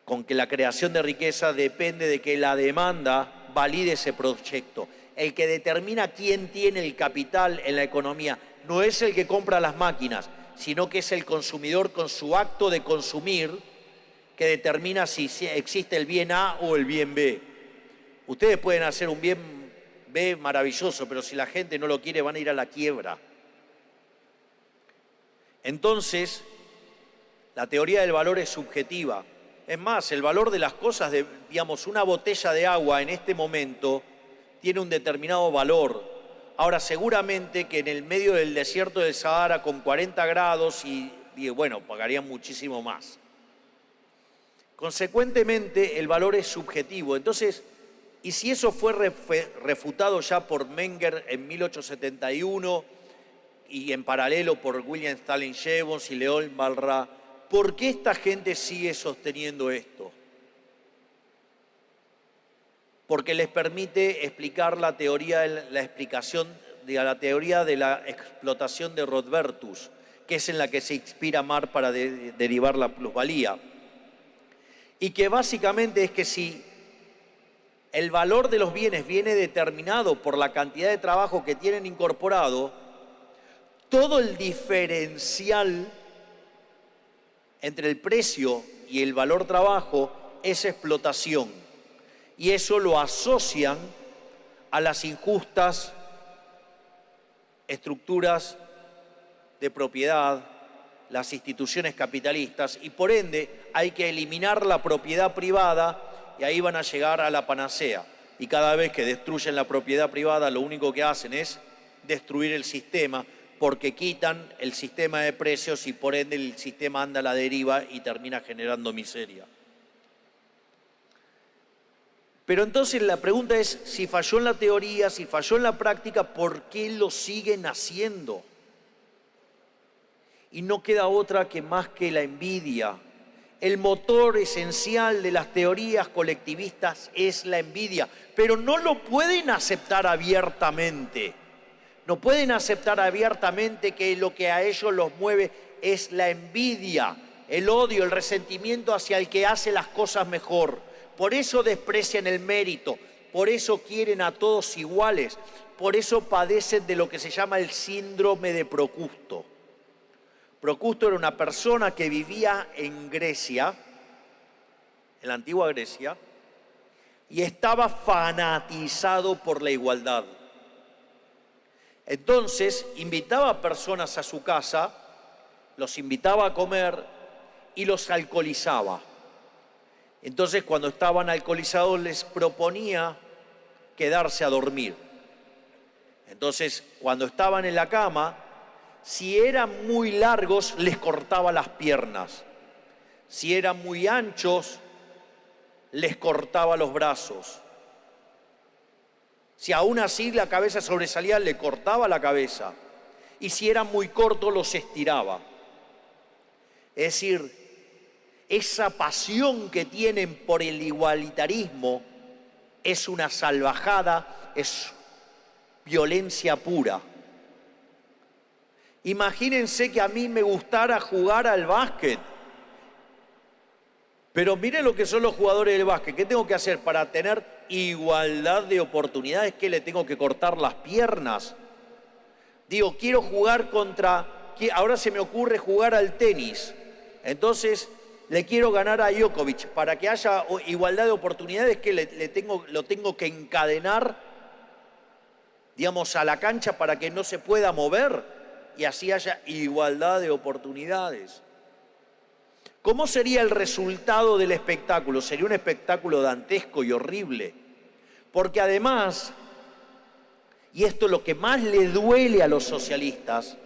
con que la creación de riqueza depende de que la demanda valide ese proyecto. El que determina quién tiene el capital en la economía no es el que compra las máquinas, sino que es el consumidor con su acto de consumir que determina si existe el bien A o el bien B. Ustedes pueden hacer un bien B maravilloso, pero si la gente no lo quiere van a ir a la quiebra. Entonces, la teoría del valor es subjetiva. Es más, el valor de las cosas, digamos, una botella de agua en este momento tiene un determinado valor. Ahora, seguramente que en el medio del desierto del Sahara con 40 grados y bueno, pagarían muchísimo más. Consecuentemente, el valor es subjetivo. Entonces, y si eso fue refutado ya por Menger en 1871 y en paralelo por William Stalin Jevons y León Malraux, ¿por qué esta gente sigue sosteniendo esto? Porque les permite explicar la teoría de la explotación de Rodbertus, que es en la que se inspira Marx para derivar la plusvalía. Y que básicamente es que si el valor de los bienes viene determinado por la cantidad de trabajo que tienen incorporado, todo el diferencial entre el precio y el valor trabajo es explotación. Y eso lo asocian a las injustas estructuras de propiedad, las instituciones capitalistas, y por ende hay que eliminar la propiedad privada y ahí van a llegar a la panacea. Y cada vez que destruyen la propiedad privada, lo único que hacen es destruir el sistema, porque quitan el sistema de precios y por ende el sistema anda a la deriva y termina generando miseria. Pero entonces la pregunta es, si falló en la teoría, si falló en la práctica, ¿por qué lo siguen haciendo? Y no queda otra que más que la envidia. El motor esencial de las teorías colectivistas es la envidia, pero no lo pueden aceptar abiertamente. No pueden aceptar abiertamente que lo que a ellos los mueve es la envidia, el odio, el resentimiento hacia el que hace las cosas mejor. Por eso desprecian el mérito, por eso quieren a todos iguales, por eso padecen de lo que se llama el síndrome de Procusto. Procusto era una persona que vivía en Grecia, en la antigua Grecia, y estaba fanatizado por la igualdad. Entonces invitaba a personas a su casa, los invitaba a comer y los alcoholizaba. Entonces cuando estaban alcoholizados les proponía quedarse a dormir. Entonces cuando estaban en la cama, si eran muy largos les cortaba las piernas. Si eran muy anchos les cortaba los brazos. Si aún así la cabeza sobresalía, le cortaba la cabeza. Y si era muy corto, los estiraba. Es decir, esa pasión que tienen por el igualitarismo es una salvajada, es violencia pura. Imagínense que a mí me gustara jugar al básquet. Pero miren lo que son los jugadores del básquet. ¿Qué tengo que hacer para tener igualdad de oportunidades? ¿Qué le tengo que cortar las piernas? Digo, quiero jugar ahora se me ocurre jugar al tenis. Entonces le quiero ganar a Djokovic. Para que haya igualdad de oportunidades, que lo tengo que encadenar, digamos, a la cancha para que no se pueda mover y así haya igualdad de oportunidades. ¿Cómo sería el resultado del espectáculo? Sería un espectáculo dantesco y horrible. Porque además, y esto es lo que más le duele a los socialistas,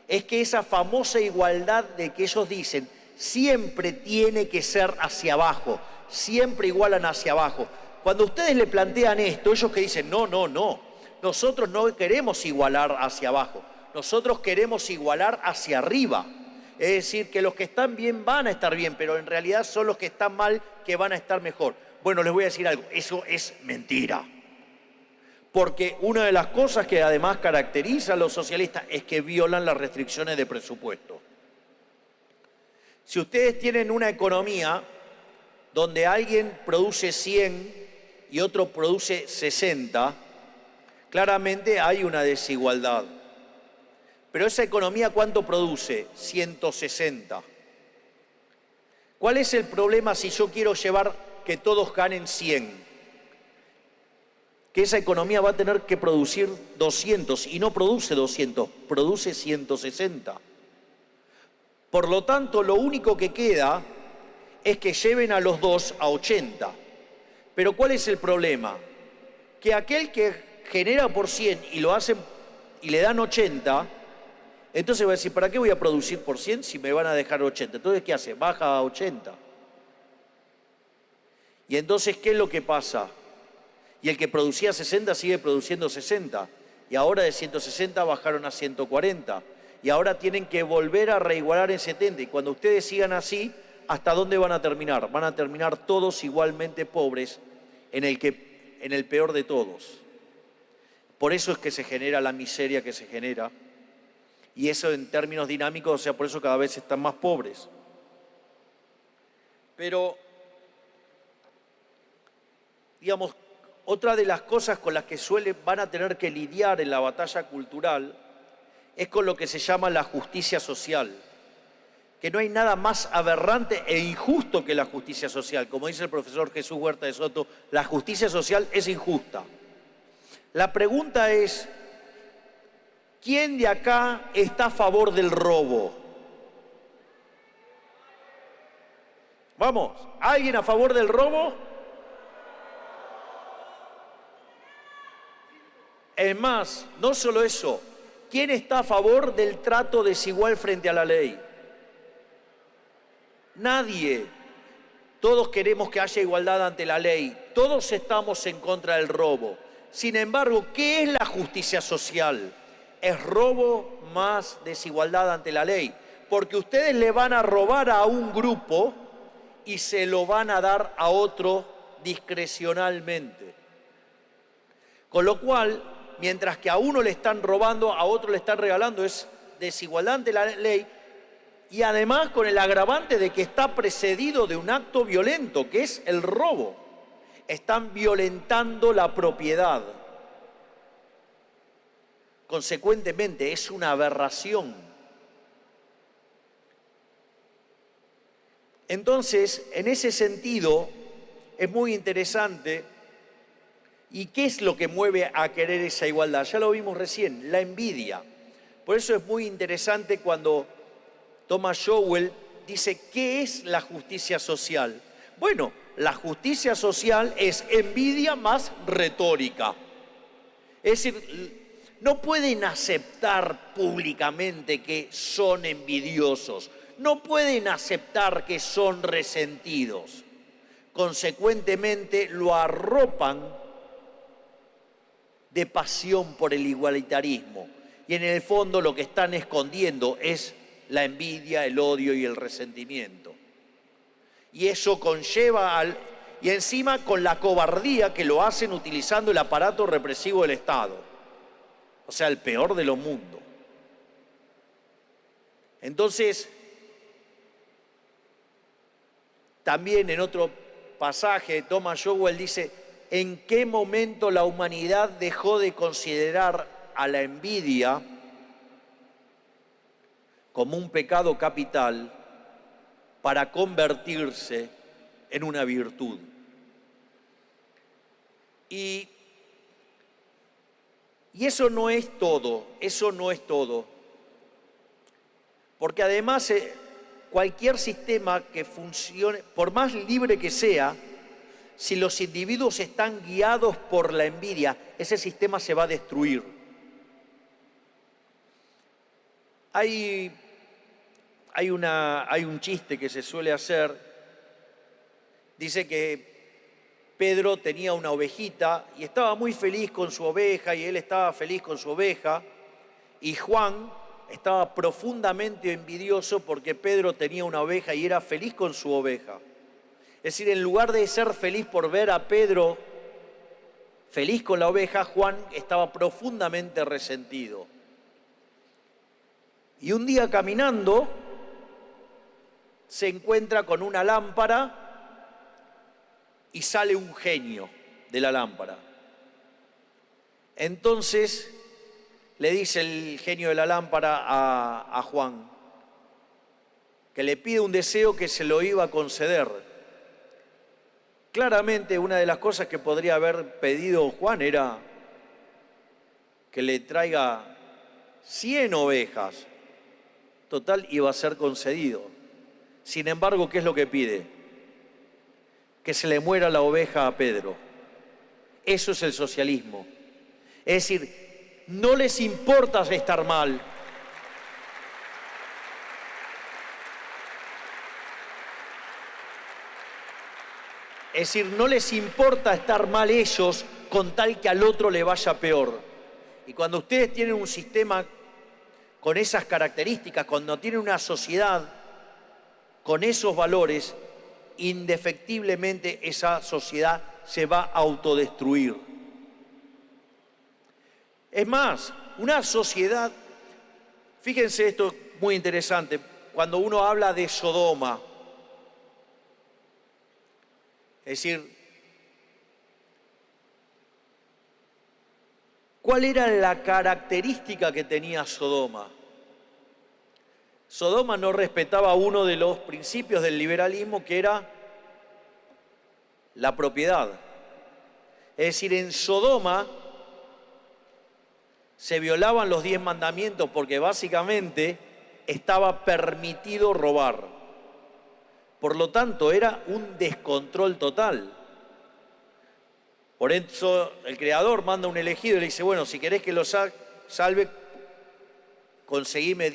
es que esa famosa igualdad de que ellos dicen siempre tiene que ser hacia abajo, siempre igualan hacia abajo. cuando ustedes le plantean esto, ellos que dicen, no, nosotros no queremos igualar hacia abajo, nosotros queremos igualar hacia arriba. Es decir, que los que están bien van a estar bien, pero en realidad son los que están mal que van a estar mejor. Bueno, les voy a decir algo, eso es mentira. Porque una de las cosas que además caracteriza a los socialistas es que violan las restricciones de presupuesto. Si ustedes tienen una economía donde alguien produce 100 y otro produce 60, claramente hay una desigualdad. Pero esa economía, ¿cuánto produce? 160. ¿Cuál es el problema si yo quiero llevar que todos ganen 100? Que esa economía va a tener que producir 200 y no produce 200, produce 160. Por lo tanto, lo único que queda es que lleven a los dos a 80. Pero ¿cuál es el problema? Que aquel que genera por 100 y lo hacen y le dan 80, entonces va a decir, ¿para qué voy a producir por 100 si me van a dejar 80? Entonces, ¿qué hace? Baja a 80. Y entonces, ¿qué es lo que pasa? Y el que producía 60 sigue produciendo 60. Y ahora de 160 bajaron a 140. Y ahora tienen que volver a reigualar en 70. Y cuando ustedes sigan así, ¿hasta dónde van a terminar? Van a terminar todos igualmente pobres en el peor de todos. Por eso es que se genera la miseria que se genera. Y eso en términos dinámicos, o sea, por eso cada vez están más pobres. Pero, digamos, otra de las cosas con las que van a tener que lidiar en la batalla cultural es con lo que se llama la justicia social. Que no hay nada más aberrante e injusto que la justicia social. Como dice el profesor Jesús Huerta de Soto, la justicia social es injusta. La pregunta es, ¿quién de acá está a favor del robo? Vamos, ¿alguien a favor del robo? Es más, no solo eso, ¿quién está a favor del trato desigual frente a la ley? Nadie. Todos queremos que haya igualdad ante la ley. Todos estamos en contra del robo. Sin embargo, ¿qué es la justicia social? Es robo más desigualdad ante la ley. Porque ustedes le van a robar a un grupo y se lo van a dar a otro discrecionalmente. Con lo cual, mientras que a uno le están robando, a otro le están regalando, es desigualdad ante la ley. Y además con el agravante de que está precedido de un acto violento, que es el robo. Están violentando la propiedad. Consecuentemente, es una aberración. Entonces, en ese sentido, es muy interesante. ¿Y qué es lo que mueve a querer esa igualdad? Ya lo vimos recién, la envidia. Por eso es muy interesante cuando Thomas Sowell dice, ¿qué es la justicia social? Bueno, la justicia social es envidia más retórica. Es decir, no pueden aceptar públicamente que son envidiosos, no pueden aceptar que son resentidos. Consecuentemente, lo arropan de pasión por el igualitarismo. Y en el fondo lo que están escondiendo es la envidia, el odio y el resentimiento. Y eso conlleva y encima con la cobardía que lo hacen utilizando el aparato represivo del Estado. O sea, el peor de los mundos. Entonces, también en otro pasaje, Thomas Sowell dice, ¿en qué momento la humanidad dejó de considerar a la envidia como un pecado capital para convertirse en una virtud? Y eso no es todo, porque además cualquier sistema que funcione, por más libre que sea, si los individuos están guiados por la envidia, ese sistema se va a destruir. Hay un chiste que se suele hacer, dice que Pedro tenía una ovejita y estaba muy feliz con su oveja y él estaba feliz con su oveja. Y Juan estaba profundamente envidioso porque Pedro tenía una oveja y era feliz con su oveja. Es decir, en lugar de ser feliz por ver a Pedro feliz con la oveja, Juan estaba profundamente resentido. Y un día caminando se encuentra con una lámpara y sale un genio de la lámpara. Entonces le dice el genio de la lámpara a Juan que le pide un deseo que se lo iba a conceder. Claramente una de las cosas que podría haber pedido Juan era que le traiga 100 ovejas. Total, iba a ser concedido. Sin embargo, ¿qué es lo que pide? Que se le muera la oveja a Pedro. Eso es el socialismo. Es decir, no les importa estar mal. Es decir, no les importa estar mal ellos con tal que al otro le vaya peor. Y cuando ustedes tienen un sistema con esas características, cuando tienen una sociedad con esos valores, indefectiblemente esa sociedad se va a autodestruir. Es más, una sociedad, fíjense esto es muy interesante, cuando uno habla de Sodoma, es decir, ¿cuál era la característica que tenía Sodoma? Sodoma no respetaba uno de los principios del liberalismo, que era la propiedad. Es decir, en Sodoma se violaban los 10 mandamientos porque básicamente estaba permitido robar. Por lo tanto, era un descontrol total. Por eso el Creador manda un elegido y le dice, bueno, si querés que lo salve, conseguime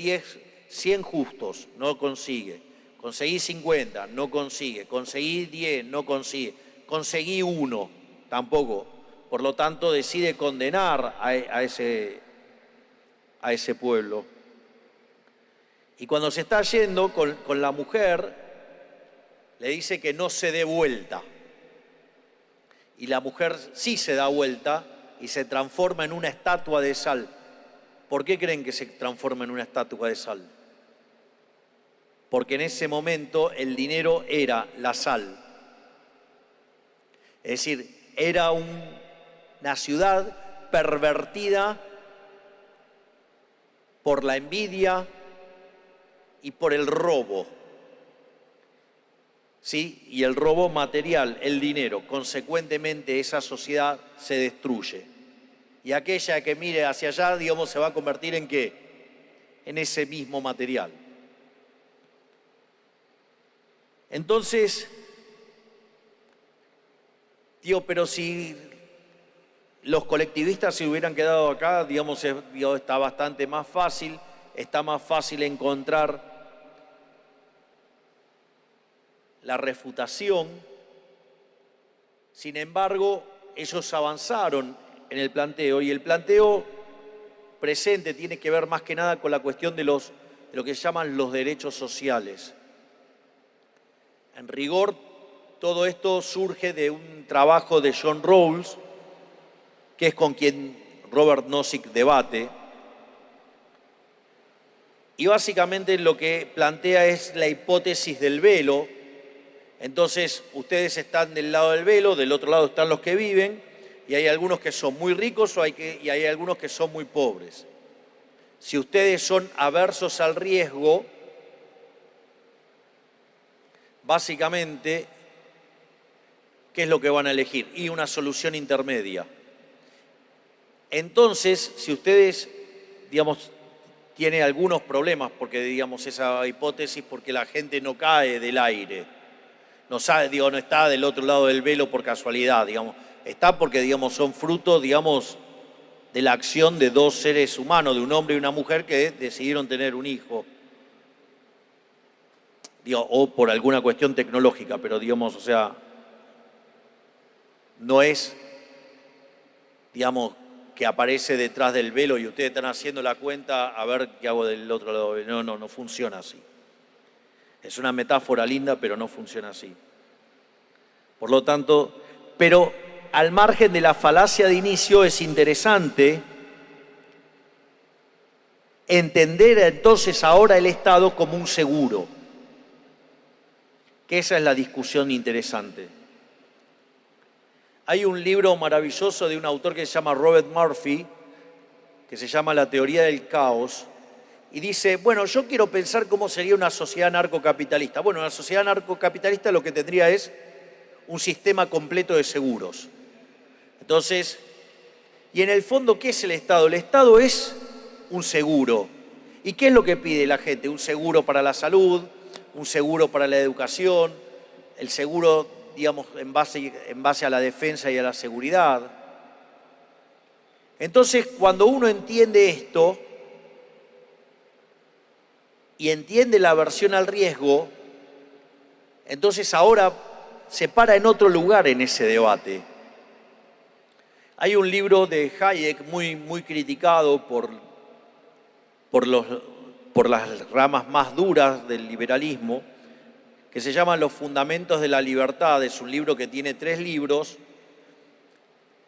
100 justos, no consigue. Conseguí 50, no consigue. Conseguí 10, no consigue. Conseguí 1, tampoco. Por lo tanto, decide condenar a ese pueblo. Y cuando se está yendo con la mujer, le dice que no se dé vuelta. Y la mujer sí se da vuelta y se transforma en una estatua de sal. ¿Por qué creen que se transforma en una estatua de sal? Porque en ese momento el dinero era la sal. Es decir, era una ciudad pervertida por la envidia y por el robo. ¿Sí? Y el robo material, el dinero. Consecuentemente, esa sociedad se destruye. Y aquella que mire hacia allá, digamos, se va a convertir ¿en qué? En ese mismo material. Entonces, digo, pero si los colectivistas se hubieran quedado acá, digamos, está bastante más fácil, está más fácil encontrar la refutación. Sin embargo, ellos avanzaron en el planteo y el planteo presente tiene que ver más que nada con la cuestión de lo que se llaman los derechos sociales. En rigor, todo esto surge de un trabajo de John Rawls, que es con quien Robert Nozick debate, y básicamente lo que plantea es la hipótesis del velo. Entonces, ustedes están del lado del velo, del otro lado están los que viven, y hay algunos que son muy ricos y hay algunos que son muy pobres. Si ustedes son aversos al riesgo, básicamente, ¿qué es lo que van a elegir? Y una solución intermedia. Entonces, si ustedes, digamos, tienen algunos problemas, porque, digamos, esa hipótesis, porque la gente no cae del aire, no está del otro lado del velo por casualidad, digamos, está porque, digamos, son frutos, digamos, de la acción de dos seres humanos, de un hombre y una mujer que decidieron tener un hijo. O por alguna cuestión tecnológica, pero digamos, o sea, no es, digamos, que aparece detrás del velo y ustedes están haciendo la cuenta a ver qué hago del otro lado. No funciona así. Es una metáfora linda, pero no funciona así. Por lo tanto, pero al margen de la falacia de inicio es interesante entender entonces ahora el Estado como un seguro, que esa es la discusión interesante. Hay un libro maravilloso de un autor que se llama Robert Murphy, que se llama La teoría del caos, y dice, bueno, yo quiero pensar cómo sería una sociedad narcocapitalista. Bueno, una sociedad narcocapitalista lo que tendría es un sistema completo de seguros. Entonces, y en el fondo, ¿qué es el Estado? El Estado es un seguro. ¿Y qué es lo que pide la gente? Un seguro para la salud, un seguro para la educación, el seguro, digamos, en base a la defensa y a la seguridad. Entonces, cuando uno entiende esto y entiende la aversión al riesgo, entonces ahora se para en otro lugar en ese debate. Hay un libro de Hayek muy criticado por las ramas más duras del liberalismo, que se llama Los Fundamentos de la Libertad. Es un libro que tiene 3 libros,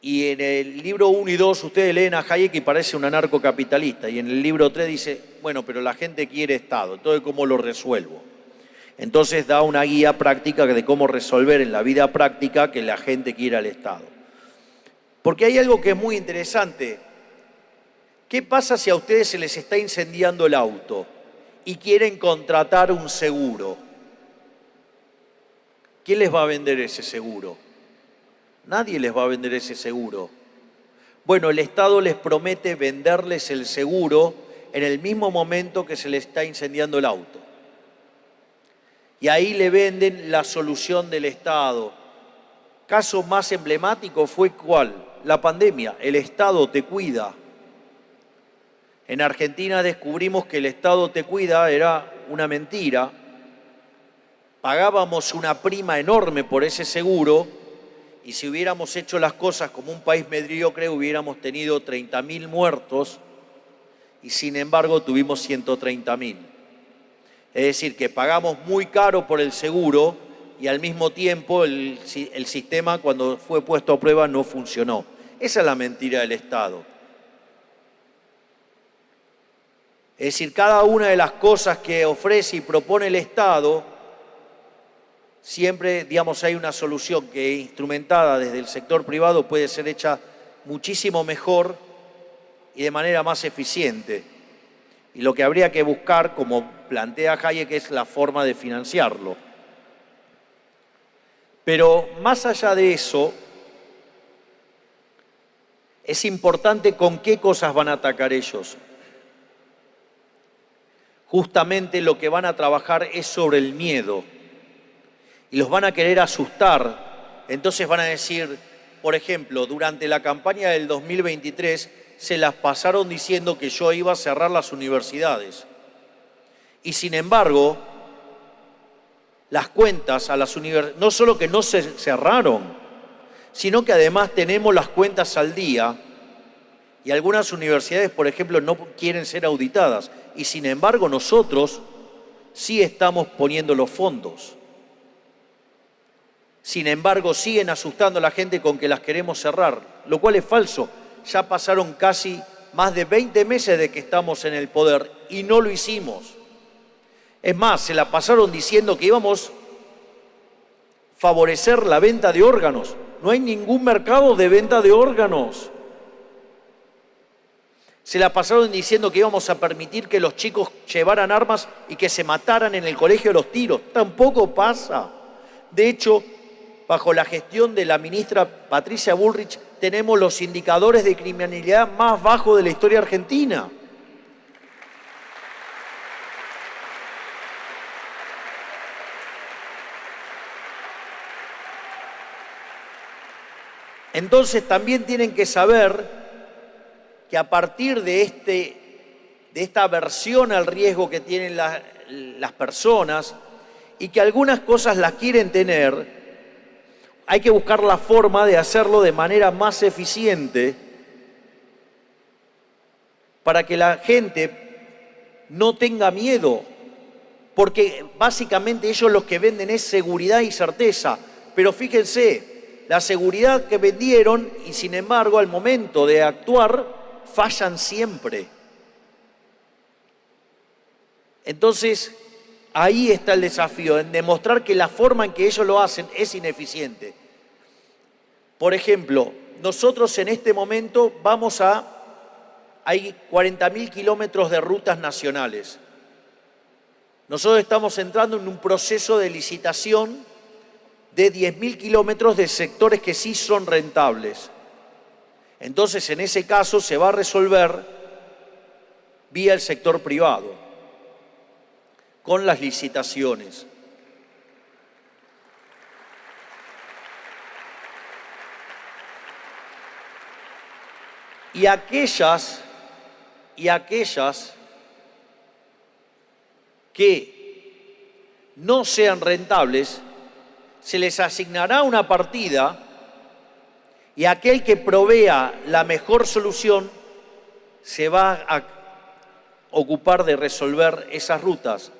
y en el libro 1 y 2 ustedes leen a Hayek y parece un anarcocapitalista, y en el libro 3 dice, bueno, pero la gente quiere Estado, entonces ¿cómo lo resuelvo? Entonces da una guía práctica de cómo resolver en la vida práctica que la gente quiera el Estado. Porque hay algo que es muy interesante. ¿Qué pasa si a ustedes se les está incendiando el auto y quieren contratar un seguro? ¿Quién les va a vender ese seguro? Nadie les va a vender ese seguro. Bueno, el Estado les promete venderles el seguro en el mismo momento que se les está incendiando el auto. Y ahí le venden la solución del Estado. Caso más emblemático fue ¿cuál? La pandemia. El Estado te cuida. En Argentina descubrimos que el Estado te cuida era una mentira. Pagábamos una prima enorme por ese seguro, y si hubiéramos hecho las cosas como un país mediocre hubiéramos tenido 30.000 muertos, y sin embargo tuvimos 130.000. Es decir, que pagamos muy caro por el seguro y al mismo tiempo el sistema, cuando fue puesto a prueba, no funcionó. Esa es la mentira del Estado. Es decir, cada una de las cosas que ofrece y propone el Estado, siempre, digamos, hay una solución que, instrumentada desde el sector privado, puede ser hecha muchísimo mejor y de manera más eficiente. Y lo que habría que buscar, como plantea Hayek, es la forma de financiarlo. Pero más allá de eso, es importante con qué cosas van a atacar ellos. Justamente lo que van a trabajar es sobre el miedo. Y los van a querer asustar. Entonces van a decir, por ejemplo, durante la campaña del 2023 se las pasaron diciendo que yo iba a cerrar las universidades. Y sin embargo, las cuentas a las universidades, no solo que no se cerraron, sino que además tenemos las cuentas al día, y algunas universidades, por ejemplo, no quieren ser auditadas. Y sin embargo, nosotros sí estamos poniendo los fondos. Sin embargo, siguen asustando a la gente con que las queremos cerrar, lo cual es falso. Ya pasaron casi más de 20 meses de que estamos en el poder y no lo hicimos. Es más, se la pasaron diciendo que íbamos a favorecer la venta de órganos. No hay ningún mercado de venta de órganos. Se la pasaron diciendo que íbamos a permitir que los chicos llevaran armas y que se mataran en el colegio de los tiros. Tampoco pasa. De hecho, bajo la gestión de la ministra Patricia Bullrich, tenemos los indicadores de criminalidad más bajos de la historia argentina. Entonces también tienen que saber que a partir de esta aversión al riesgo que tienen las personas, y que algunas cosas las quieren tener, hay que buscar la forma de hacerlo de manera más eficiente para que la gente no tenga miedo, porque básicamente ellos lo que venden es seguridad y certeza. Pero fíjense, la seguridad que vendieron y sin embargo al momento de actuar fallan siempre. Entonces, ahí está el desafío, en demostrar que la forma en que ellos lo hacen es ineficiente. Por ejemplo, nosotros en este momento hay 40.000 kilómetros de rutas nacionales. Nosotros estamos entrando en un proceso de licitación de 10.000 kilómetros de sectores que sí son rentables. Entonces, en ese caso, se va a resolver vía el sector privado, con las licitaciones. Y aquellas que no sean rentables, se les asignará una partida y aquel que provea la mejor solución se va a ocupar de resolver esas rutas.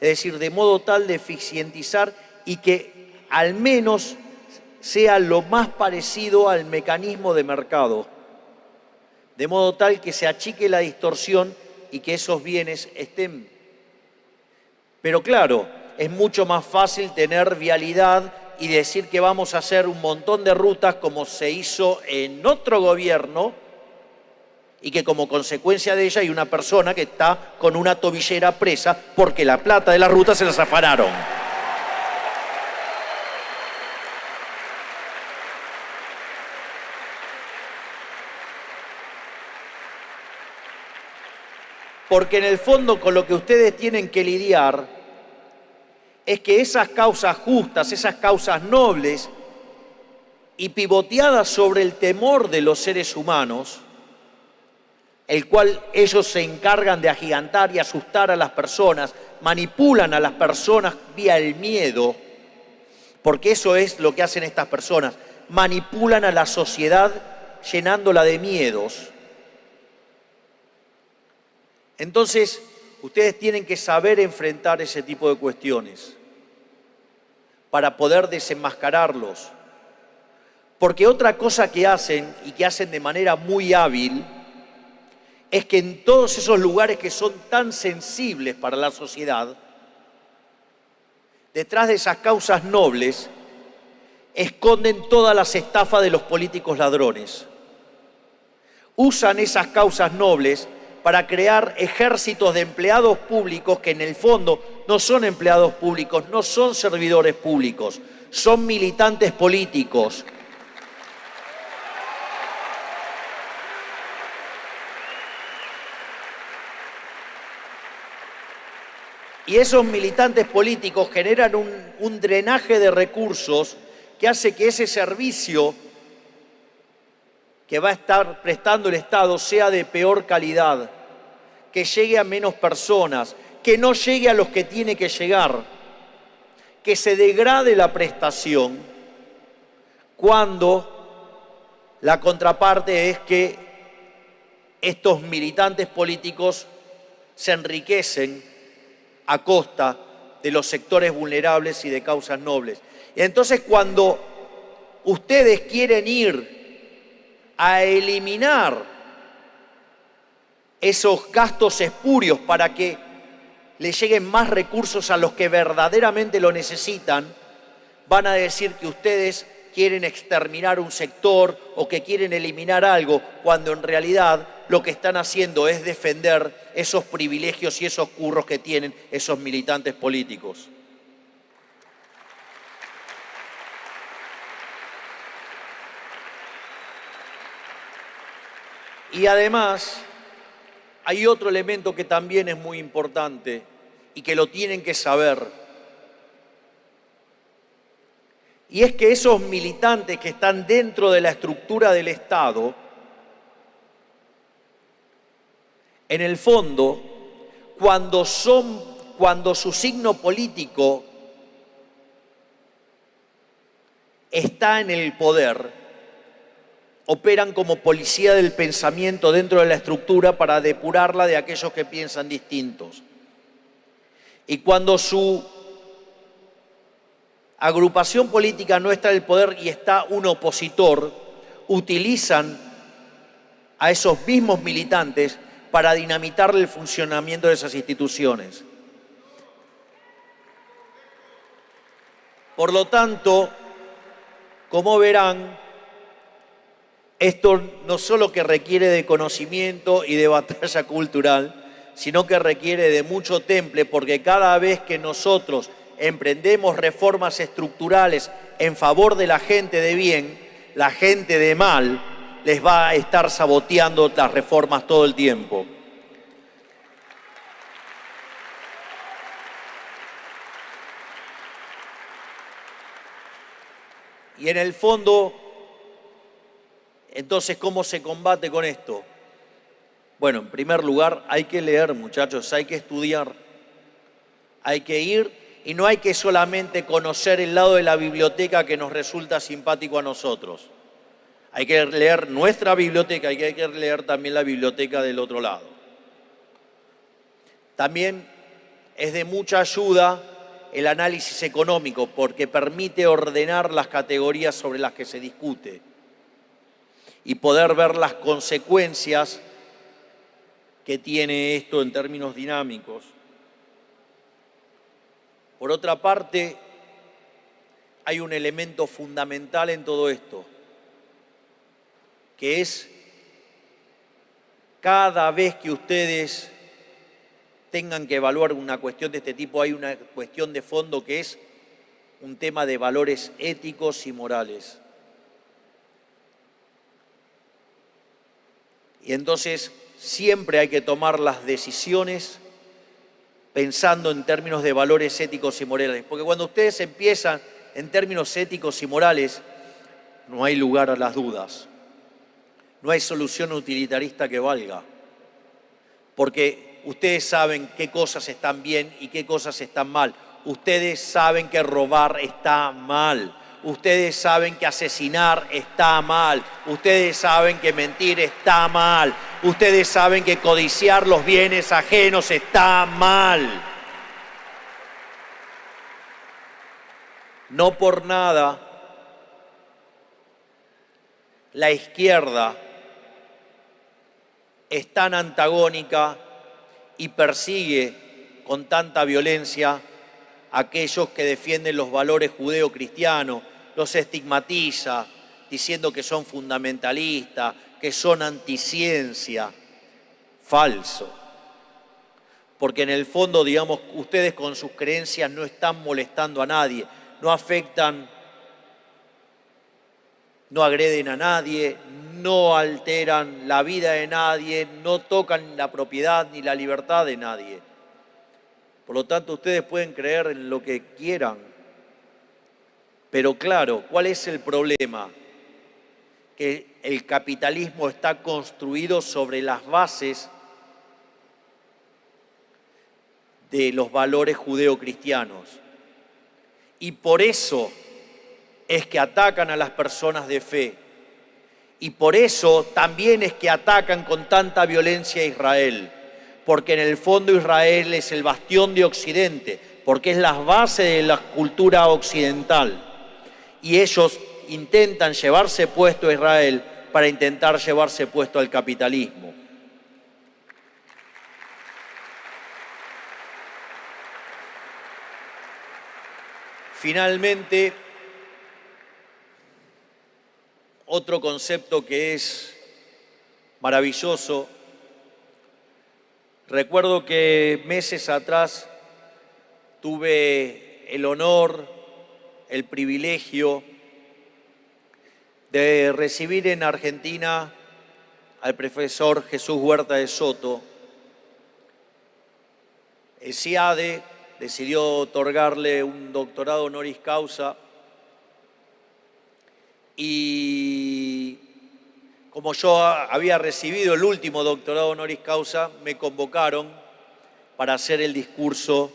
Es decir, de modo tal de eficientizar y que al menos sea lo más parecido al mecanismo de mercado, de modo tal que se achique la distorsión y que esos bienes estén. Pero claro, es mucho más fácil tener vialidad y decir que vamos a hacer un montón de rutas como se hizo en otro gobierno y que como consecuencia de ella hay una persona que está con una tobillera presa porque la plata de la ruta se las afanaron. Porque en el fondo con lo que ustedes tienen que lidiar es que esas causas justas, esas causas nobles y pivoteadas sobre el temor de los seres humanos, el cual ellos se encargan de agigantar y asustar a las personas, manipulan a las personas vía el miedo, porque eso es lo que hacen estas personas, manipulan a la sociedad llenándola de miedos. Entonces, ustedes tienen que saber enfrentar ese tipo de cuestiones para poder desenmascararlos. Porque otra cosa que hacen, y que hacen de manera muy hábil, es que en todos esos lugares que son tan sensibles para la sociedad, detrás de esas causas nobles, esconden todas las estafas de los políticos ladrones. Usan esas causas nobles para crear ejércitos de empleados públicos que en el fondo no son empleados públicos, no son servidores públicos, son militantes políticos. Y esos militantes políticos generan un drenaje de recursos que hace que ese servicio que va a estar prestando el Estado sea de peor calidad, que llegue a menos personas, que no llegue a los que tiene que llegar, que se degrade la prestación cuando la contraparte es que estos militantes políticos se enriquecen a costa de los sectores vulnerables y de causas nobles. Y entonces cuando ustedes quieren ir a eliminar esos gastos espurios para que le lleguen más recursos a los que verdaderamente lo necesitan, van a decir que ustedes quieren exterminar un sector o que quieren eliminar algo, cuando en realidad lo que están haciendo es defender esos privilegios y esos curros que tienen esos militantes políticos. Y además, hay otro elemento que también es muy importante y que lo tienen que saber. Y es que esos militantes que están dentro de la estructura del Estado, en el fondo, cuando su signo político está en el poder, operan como policía del pensamiento dentro de la estructura para depurarla de aquellos que piensan distintos. Y cuando su agrupación política no está en el poder y está un opositor, utilizan a esos mismos militantes para dinamitar el funcionamiento de esas instituciones. Por lo tanto, como verán, esto no solo que requiere de conocimiento y de batalla cultural, sino que requiere de mucho temple, porque cada vez que nosotros emprendemos reformas estructurales en favor de la gente de bien, la gente de mal les va a estar saboteando las reformas todo el tiempo. Y en el fondo, entonces, ¿cómo se combate con esto? Bueno, en primer lugar, hay que leer, muchachos, hay que estudiar, hay que ir y no hay que solamente conocer el lado de la biblioteca que nos resulta simpático a nosotros. Hay que leer nuestra biblioteca y hay que leer también la biblioteca del otro lado. También es de mucha ayuda el análisis económico porque permite ordenar las categorías sobre las que se discute y poder ver las consecuencias que tiene esto en términos dinámicos. Por otra parte, hay un elemento fundamental en todo esto, que es cada vez que ustedes tengan que evaluar una cuestión de este tipo, hay una cuestión de fondo que es un tema de valores éticos y morales. Y entonces siempre hay que tomar las decisiones pensando en términos de valores éticos y morales. Porque cuando ustedes empiezan en términos éticos y morales, no hay lugar a las dudas. No hay solución utilitarista que valga. Porque ustedes saben qué cosas están bien y qué cosas están mal. Ustedes saben que robar está mal. Ustedes saben que asesinar está mal. Ustedes saben que mentir está mal. Ustedes saben que codiciar los bienes ajenos está mal. No por nada la izquierda es tan antagónica y persigue con tanta violencia a aquellos que defienden los valores judeo-cristianos, los estigmatiza diciendo que son fundamentalistas, que son anticiencia. Falso. Porque en el fondo, digamos, ustedes con sus creencias no están molestando a nadie, no afectan, no agreden a nadie, no alteran la vida de nadie, no tocan la propiedad ni la libertad de nadie. Por lo tanto, ustedes pueden creer en lo que quieran. Pero claro, ¿cuál es el problema? Que el capitalismo está construido sobre las bases de los valores judeocristianos. Y por eso es que atacan a las personas de fe. Y por eso también es que atacan con tanta violencia a Israel. Porque en el fondo Israel es el bastión de Occidente, porque es la base de la cultura occidental. Y ellos intentan llevarse puesto a Israel para intentar llevarse puesto al capitalismo. Finalmente, otro concepto que es maravilloso. Recuerdo que meses atrás tuve el honor, el privilegio de recibir en Argentina al profesor Jesús Huerta de Soto. El CIADE decidió otorgarle un doctorado honoris causa y como yo había recibido el último doctorado honoris causa, me convocaron para hacer el discurso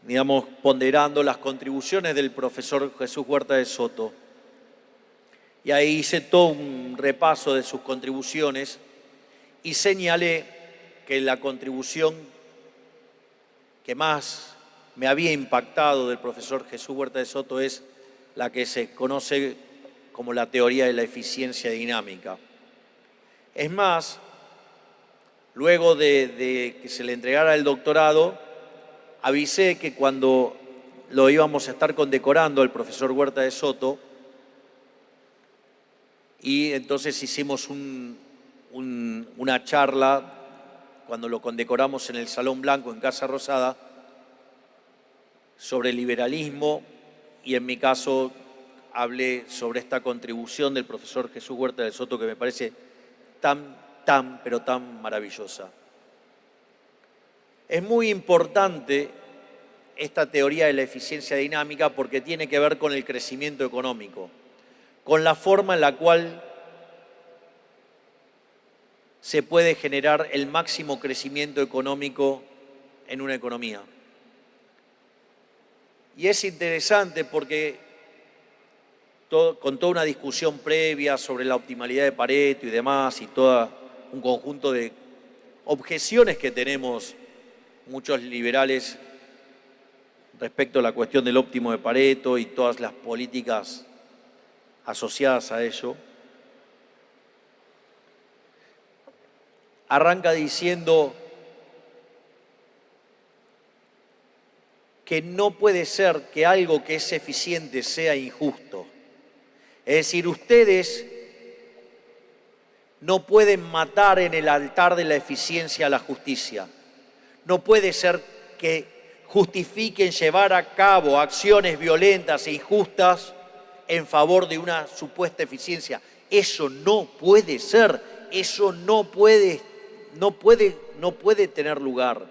digamos, ponderando las contribuciones del profesor Jesús Huerta de Soto. Y ahí hice todo un repaso de sus contribuciones y señalé que la contribución que más me había impactado del profesor Jesús Huerta de Soto es la que se conoce como la teoría de la eficiencia dinámica. Es más, luego de que se le entregara el doctorado, avisé que cuando lo íbamos a estar condecorando al profesor Huerta de Soto, y entonces hicimos una charla cuando lo condecoramos en el Salón Blanco en Casa Rosada sobre liberalismo, y en mi caso hablé sobre esta contribución del profesor Jesús Huerta de Soto que me parece pero tan maravillosa. Es muy importante esta teoría de la eficiencia dinámica porque tiene que ver con el crecimiento económico, con la forma en la cual se puede generar el máximo crecimiento económico en una economía. Y es interesante porque con toda una discusión previa sobre la optimalidad de Pareto y demás, y todo un conjunto de objeciones que tenemos muchos liberales respecto a la cuestión del óptimo de Pareto y todas las políticas asociadas a ello, arranca diciendo que no puede ser que algo que es eficiente sea injusto. Es decir, ustedes no pueden matar en el altar de la eficiencia a la justicia. No puede ser que justifiquen llevar a cabo acciones violentas e injustas en favor de una supuesta eficiencia. Eso no puede ser, eso no puede tener lugar.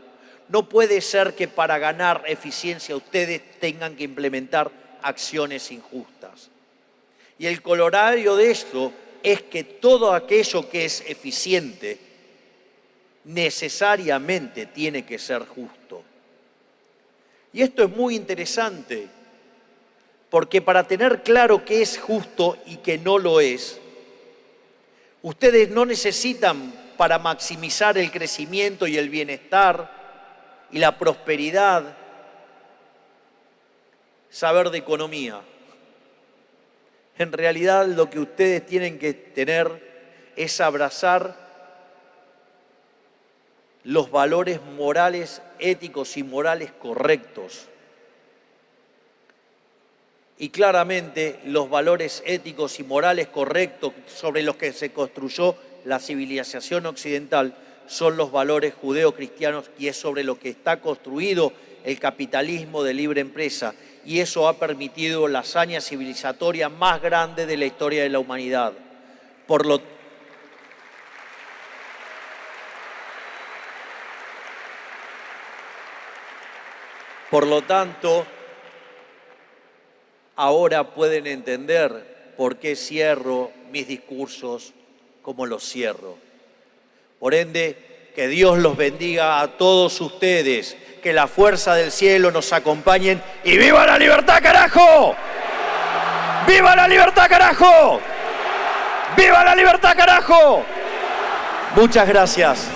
No puede ser que para ganar eficiencia ustedes tengan que implementar acciones injustas. Y el corolario de esto es que todo aquello que es eficiente necesariamente tiene que ser justo. Y esto es muy interesante, porque para tener claro qué es justo y qué no lo es, ustedes no necesitan, para maximizar el crecimiento y el bienestar y la prosperidad, saber de economía. En realidad lo que ustedes tienen que tener es abrazar los valores morales, éticos y morales correctos. Y claramente los valores éticos y morales correctos sobre los que se construyó la civilización occidental son los valores judeocristianos, y es sobre lo que está construido el capitalismo de libre empresa, y eso ha permitido la hazaña civilizatoria más grande de la historia de la humanidad. Por lo tanto, ahora pueden entender por qué cierro mis discursos como los cierro. Por ende, que Dios los bendiga a todos ustedes, que la fuerza del cielo nos acompañen y ¡viva la libertad, carajo! ¡Viva la libertad, carajo! ¡Viva la libertad, carajo! Muchas gracias.